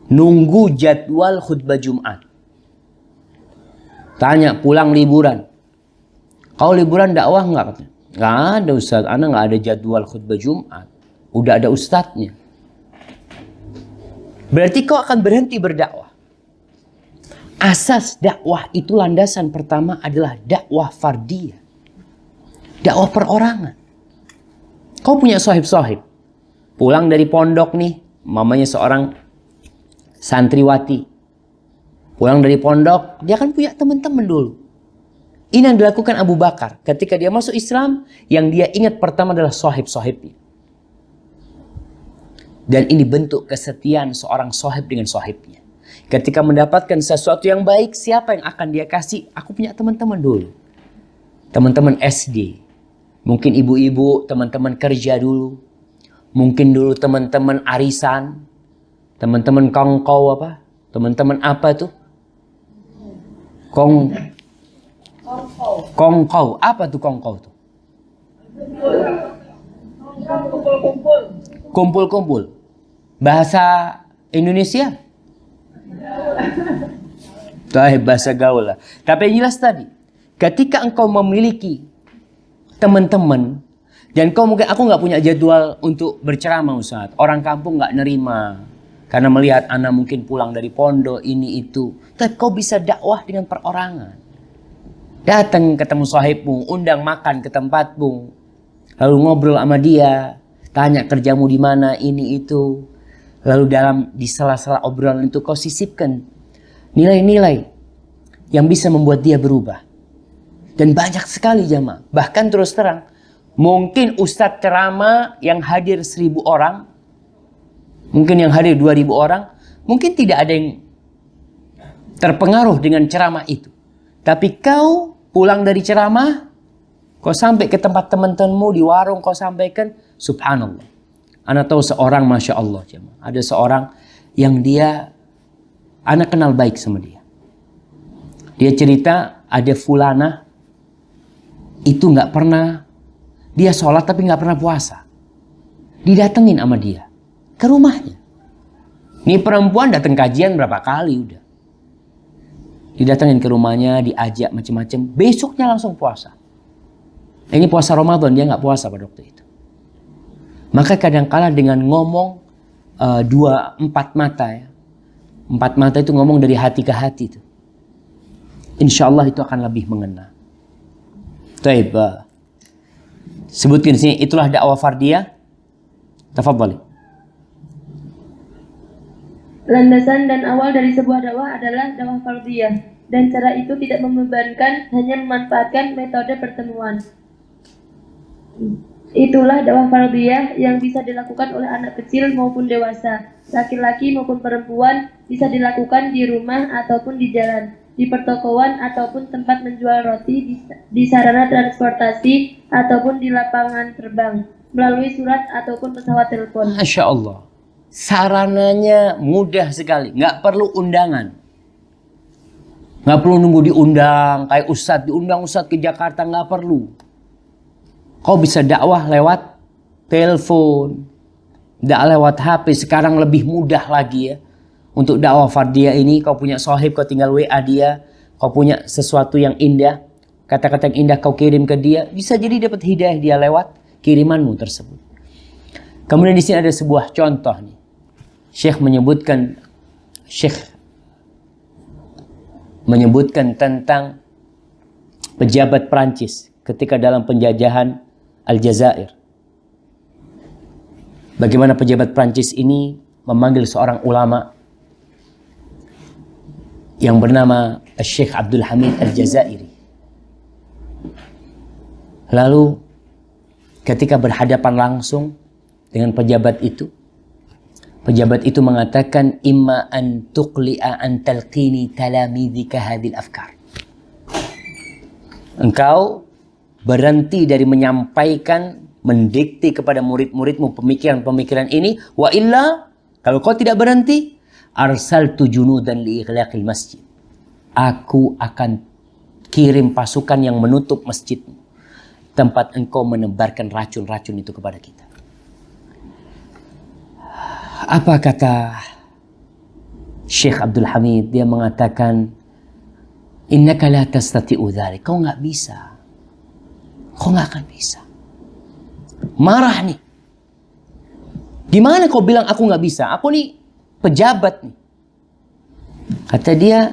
Nunggu jadwal khutbah Jumat. Tanya, pulang liburan. Kau liburan dakwah nggak? Katanya. Nggak ada Ustaz, ana nggak ada jadwal khutbah Jumat. Udah ada ustadznya. Berarti kau akan berhenti berdakwah. Asas dakwah itu landasan pertama adalah dakwah fardiyah. Dakwah perorangan. Kau punya sohib-sohib. Pulang dari pondok nih, mamanya seorang santriwati. Pulang dari pondok, dia kan punya teman-teman dulu. Ini yang dilakukan Abu Bakar. Ketika dia masuk Islam, yang dia ingat pertama adalah sohib-sohibnya. Dan ini bentuk kesetiaan seorang sohib dengan sohibnya. Ketika mendapatkan sesuatu yang baik, siapa yang akan dia kasih? Aku punya teman-teman dulu. Teman-teman SD. Mungkin ibu-ibu, teman-teman kerja dulu. Mungkin dulu teman-teman arisan. Teman-teman kongkow apa? Teman-teman apa tuh? Kongkow. Apa tuh kongkow tuh? Kumpul-kumpul. Bahasa Indonesia? Bahasa gaul lah. Tapi yang jelas tadi, ketika engkau memiliki teman-teman dan kau mungkin aku nggak punya jadwal untuk berceramah Ustaz. Orang kampung nggak nerima karena melihat anak mungkin pulang dari pondok ini itu. Tapi kau bisa dakwah dengan perorangan. Datang ketemu sahibmu, undang makan ke tempatmu, lalu ngobrol sama dia, tanya kerjamu di mana ini itu. Lalu di sela-sela obrolan itu kau sisipkan nilai-nilai yang bisa membuat dia berubah. Dan banyak sekali jamaah. Bahkan terus terang, mungkin ustadz ceramah yang hadir 1.000 orang, mungkin yang hadir 2.000 orang, mungkin tidak ada yang terpengaruh dengan ceramah itu. Tapi kau pulang dari ceramah, kau sampai ke tempat teman-temanmu di warung, kau sampaikan, subhanallah. Ana tahu seorang, Masya Allah, jemaah. Ada seorang yang dia, ana kenal baik sama dia. Dia cerita, ada fulana, itu nggak pernah, dia sholat tapi nggak pernah puasa. Didatengin sama dia, ke rumahnya. Ini perempuan datang kajian berapa kali udah. Didatengin ke rumahnya, diajak macam-macam. Besoknya langsung puasa. Ini puasa Ramadan, dia nggak puasa pada waktu itu. Maka kadang-kala dengan ngomong 4 mata ya. 4 mata itu ngomong dari hati ke hati itu. Insya Allah itu akan lebih mengena. Taib. Sebutkan sini, itulah dakwah fardiyah. Tafadhali.
Landasan dan awal dari sebuah dakwah adalah dakwah fardiyah. Dan cara itu tidak membebankan, hanya memanfaatkan metode pertemuan. Itulah dakwah fardiyah yang bisa dilakukan oleh anak kecil maupun dewasa, laki-laki maupun perempuan, bisa dilakukan di rumah ataupun di jalan. di pertokoan ataupun tempat menjual roti, di sarana transportasi ataupun di lapangan terbang, melalui surat ataupun pesawat telepon.
Masya Allah. Sarananya mudah sekali. Nggak perlu undangan. Nggak perlu nunggu diundang. Kayak Ustadz, diundang Ustadz ke Jakarta. Nggak perlu. Kau bisa dakwah lewat telepon. Nggak lewat HP. Sekarang lebih mudah lagi ya. Untuk dakwah fardiyah ini, kau punya sohib, kau tinggal WA dia. Kau punya sesuatu yang indah, kata-kata yang indah kau kirim ke dia. Bisa jadi dapat hidayah dia lewat kirimanmu tersebut. Kemudian di sini ada sebuah contoh nih. Syekh menyebutkan tentang pejabat Prancis ketika dalam penjajahan Aljazair. Bagaimana pejabat Prancis ini memanggil seorang ulama yang bernama Syekh Abdul Hamid Al-Jazairi. Lalu ketika berhadapan langsung dengan pejabat itu mengatakan, imma an tuqli'a an talqini talamidika hadhil afkar. Engkau berhenti dari menyampaikan, mendikte kepada murid-muridmu pemikiran-pemikiran ini, wa illa, kalau kau tidak berhenti, arsaltu junudan liighlaqil masjid. Aku akan kirim pasukan yang menutup masjidmu, tempat engkau menebarkan racun-racun itu kepada kita. Apa kata Syekh Abdul Hamid? Dia mengatakan, innaka la tastati'u dzalik. Kau nggak bisa. Kau nggak akan bisa. Marah nih. Gimana kau bilang aku nggak bisa? Aku nih pejabat nih. Kata dia,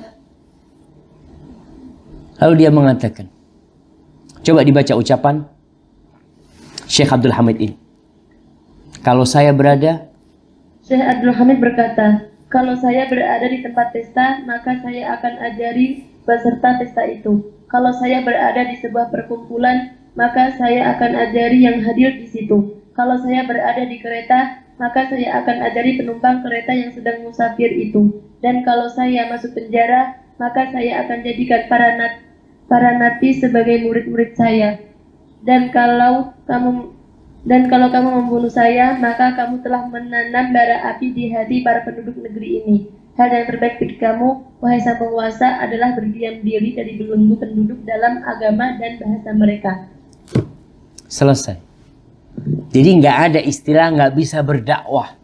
lalu dia mengatakan, coba dibaca ucapan Syekh Abdul Hamid ini. Kalau saya berada,
Syekh Abdul Hamid berkata, kalau saya berada di tempat pesta, maka saya akan ajari peserta pesta itu. Kalau saya berada di sebuah perkumpulan, maka saya akan ajari yang hadir di situ. Kalau saya berada di kereta, maka saya akan ajari penumpang kereta yang sedang musafir itu. Dan kalau saya masuk penjara, maka saya akan jadikan para napi sebagai murid-murid saya. Dan kalau kamu membunuh saya, maka kamu telah menanam bara api di hati para penduduk negeri ini. Hal yang terbaik bagi kamu, wahai sang penguasa, adalah berdiam diri dari belenggu penduduk dalam agama dan bahasa mereka.
Selesai. Jadi nggak ada istilah nggak bisa berdakwah.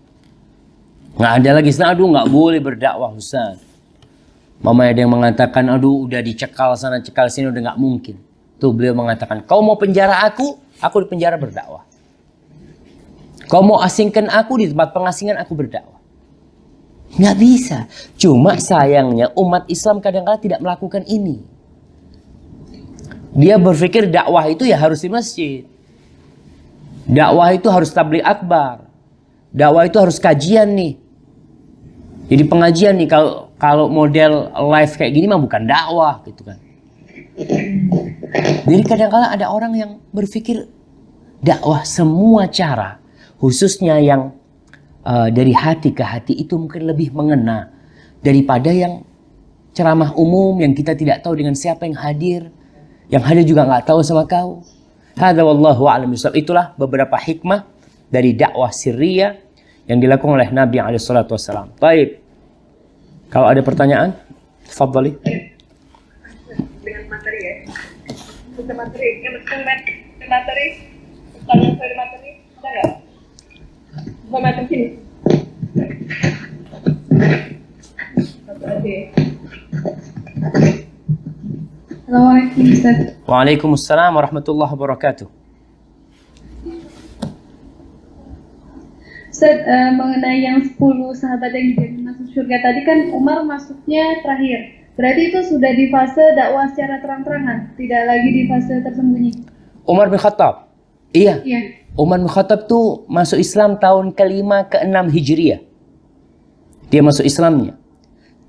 Nggak ada lagi istilah, aduh nggak boleh berdakwah Ustaz. Mama ada yang mengatakan, aduh udah dicekal sana cekal sini udah nggak mungkin. Tuh beliau mengatakan, kau mau penjara aku di penjara berdakwah. Kau mau asingkan aku, di tempat pengasingan aku berdakwah. Nggak bisa. Cuma sayangnya umat Islam kadang-kadang tidak melakukan ini. Dia berpikir dakwah itu ya harus di masjid. Dakwah itu harus tabligh akbar. Dakwah itu harus kajian nih. Jadi pengajian nih, kalau model live kayak gini mah bukan dakwah gitu kan. Jadi kadang-kadang ada orang yang berpikir dakwah semua cara, khususnya yang dari hati ke hati itu mungkin lebih mengena daripada yang ceramah umum yang kita tidak tahu dengan siapa yang hadir juga nggak tahu sama kau. Hadza wallahu a'lam bishawab. Itulah beberapa hikmah dari dakwah sirriyah yang dilakukan oleh Nabi alaihi salatu wasallam. Baik. Kalau ada pertanyaan, tafadhali.
Dengan materi ya. Untuk materi, materi. Pertanyaan soal materi, ada nggak? Bukan macam sini. Satu aja.
Assalamualaikum Ustaz.
Waalaikumsalam warahmatullahi wabarakatuh.
Ustaz, mengenai yang 10 sahabat yang dijamin masuk surga tadi kan Umar masuknya terakhir. Berarti itu sudah di fase dakwah secara terang-terangan, tidak lagi di fase tersembunyi.
Umar bin Khattab. Iya.
Iya.
Umar bin Khattab tuh masuk Islam tahun ke-5 ke-6 Hijriah. Dia masuk Islamnya.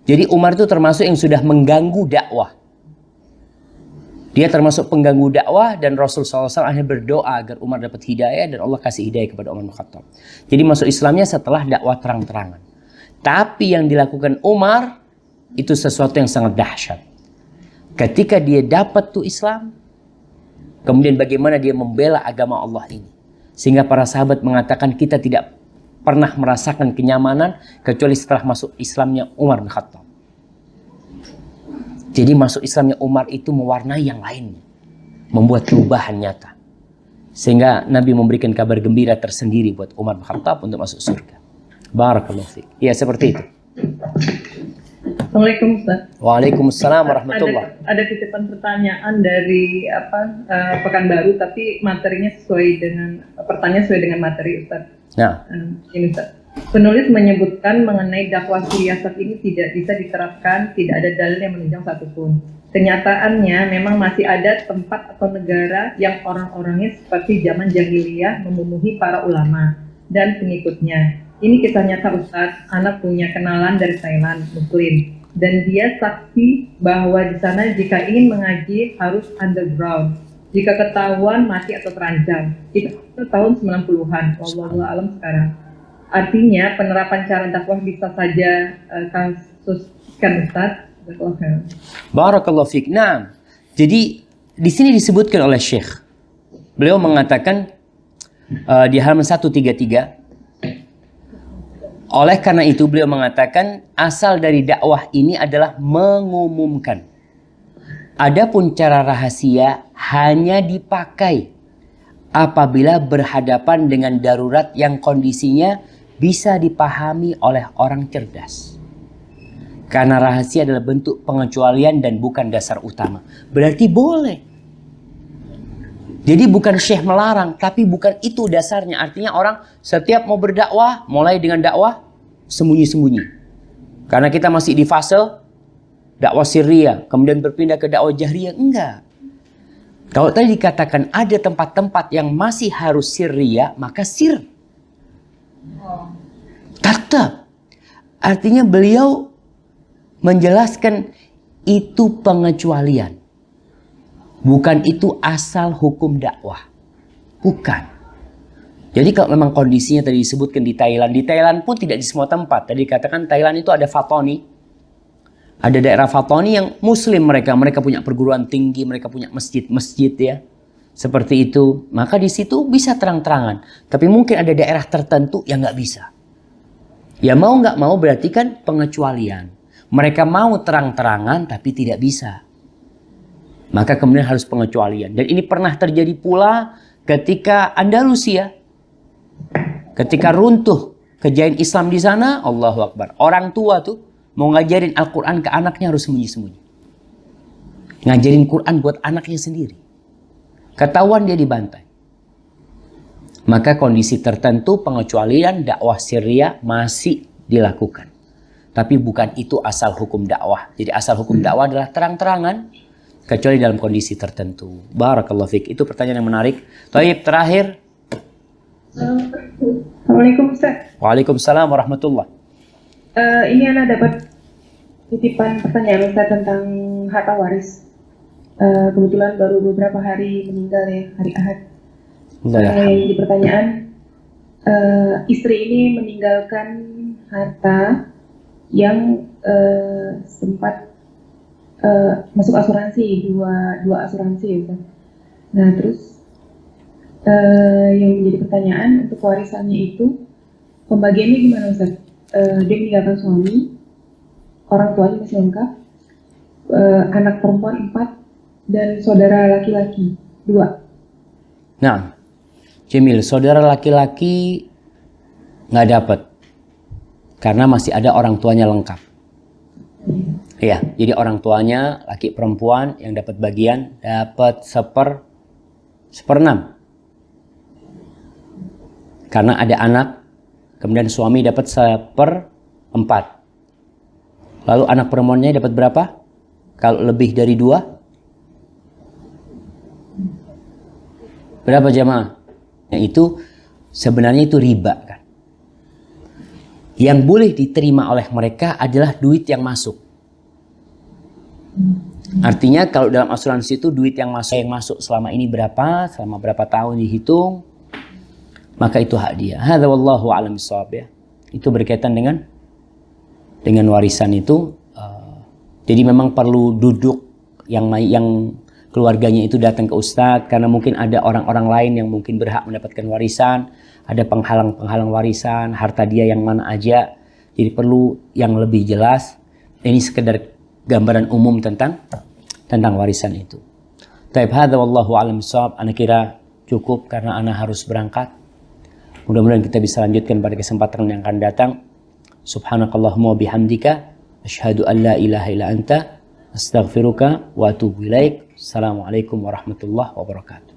Jadi Umar itu termasuk yang sudah mengganggu dakwah. Dia termasuk pengganggu dakwah dan Rasul SAW akhirnya berdoa agar Umar dapat hidayah dan Allah kasih hidayah kepada Umar bin Khattab. Jadi masuk Islamnya setelah dakwah terang-terangan. Tapi yang dilakukan Umar itu sesuatu yang sangat dahsyat. Ketika dia dapat tuh Islam, kemudian bagaimana dia membela agama Allah ini. Sehingga para sahabat mengatakan kita tidak pernah merasakan kenyamanan kecuali setelah masuk Islamnya Umar bin Khattab. Jadi masuk Islamnya Umar itu mewarnai yang lainnya. Membuat perubahan nyata. Sehingga Nabi memberikan kabar gembira tersendiri buat Umar bin Khattab untuk masuk surga. Barakallahu fiik. Ya, seperti itu.
Assalamualaikum Ustaz.
Waalaikumsalam warahmatullahi.
Ada titipan pertanyaan dari Pekanbaru, tapi materinya pertanyaan sesuai dengan materi Ustaz.
Nah,
Ini Ustaz. Penulis menyebutkan mengenai dakwah siasat ini tidak bisa diterapkan, tidak ada dalil yang menunjang satupun. Kenyataannya memang masih ada tempat atau negara yang orang-orangnya seperti zaman jahiliyah memenuhi para ulama dan pengikutnya. Ini kisah nyata Ustaz, anak punya kenalan dari Thailand, Muslim. Dan dia saksi bahwa di sana jika ingin mengaji harus underground. Jika ketahuan mati atau terancam. Itu tahun 90-an, wallahu a'lam sekarang. Artinya penerapan cara dakwah bisa saja kasuskan Ustaz.
barakallahu fiik. Nah, jadi di sini disebutkan oleh Syekh. Beliau mengatakan di halaman 133. Oleh karena itu beliau mengatakan asal dari dakwah ini adalah mengumumkan. Adapun cara rahasia hanya dipakai apabila berhadapan dengan darurat yang kondisinya bisa dipahami oleh orang cerdas. Karena rahasia adalah bentuk pengecualian dan bukan dasar utama. Berarti boleh. Jadi bukan Syekh melarang, tapi bukan itu dasarnya. Artinya orang setiap mau berdakwah, mulai dengan dakwah sembunyi-sembunyi. Karena kita masih di fase dakwah sirriyah, kemudian berpindah ke dakwah jahriyah. Enggak. Kalau tadi dikatakan ada tempat-tempat yang masih harus sirriyah, maka sir. Tetap. Artinya beliau menjelaskan itu pengecualian. Bukan itu asal hukum dakwah. Bukan. Jadi kalau memang kondisinya tadi disebutkan di Thailand pun tidak di semua tempat. Tadi dikatakan Thailand itu ada Fatoni. Ada daerah Fatoni yang muslim mereka punya perguruan tinggi, mereka punya masjid-masjid ya. Seperti itu. Maka di situ bisa terang-terangan. Tapi mungkin ada daerah tertentu yang nggak bisa. Ya mau nggak mau berarti kan pengecualian. Mereka mau terang-terangan tapi tidak bisa. Maka kemudian harus pengecualian. Dan ini pernah terjadi pula ketika Andalusia. Ketika runtuh kejayaan Islam di sana, Allahu Akbar. Orang tua tuh mau ngajarin Al-Quran ke anaknya harus sembunyi-sembunyi. Ngajarin Quran buat anaknya sendiri. Ketahuan dia dibantai. Maka kondisi tertentu pengecualian dakwah sirriyah masih dilakukan. Tapi bukan itu asal hukum dakwah. Jadi asal hukum dakwah adalah terang-terangan. Kecuali dalam kondisi tertentu. Barakallahu fiik. Itu pertanyaan yang menarik. Baik, terakhir.
Assalamualaikum Ustaz.
Waalaikumsalam warahmatullahi.
Ini Ana dapat titipan pertanyaan Ustaz tentang harta waris. Kebetulan baru beberapa hari meninggal ya, hari Ahad. Di pertanyaan, istri ini meninggalkan harta yang sempat masuk asuransi, dua asuransi ya. Nah terus yang menjadi pertanyaan untuk warisannya itu pembagiannya gimana Ustaz? Dia meninggalkan suami, orang tuanya masih lengkap, anak perempuan 4 dan saudara laki-laki 2.
Nah, Jamil, saudara laki-laki nggak dapat karena masih ada orang tuanya lengkap. Ya, jadi orang tuanya laki perempuan yang dapat bagian dapat 1/6. Karena ada anak, kemudian suami dapat 1/4. Lalu anak perempuannya dapat berapa? Kalau lebih dari 2? Berapa jamaah? Yang itu sebenarnya itu riba kan. Yang boleh diterima oleh mereka adalah duit yang masuk. Artinya kalau dalam asuransi itu duit yang masuk selama ini berapa, selama berapa tahun dihitung, maka itu hak dia. Hadza wallahu a'lam bishawab ya. Itu berkaitan dengan warisan itu. Jadi memang perlu duduk yang keluarganya itu datang ke Ustadz karena mungkin ada orang-orang lain yang mungkin berhak mendapatkan warisan, ada penghalang-penghalang warisan, harta dia yang mana aja. Jadi perlu yang lebih jelas. Ini sekedar gambaran umum tentang warisan itu. Taib hadza wallahu a'lam bishawab. Ana kira cukup karena ana harus berangkat. Mudah-mudahan kita bisa lanjutkan pada kesempatan yang akan datang. Subhanakallahumma wa bihamdika asyhadu an la ilaha illa anta astaghfiruka wa atubu ilaik. Assalamualaikum warahmatullahi wabarakatuh.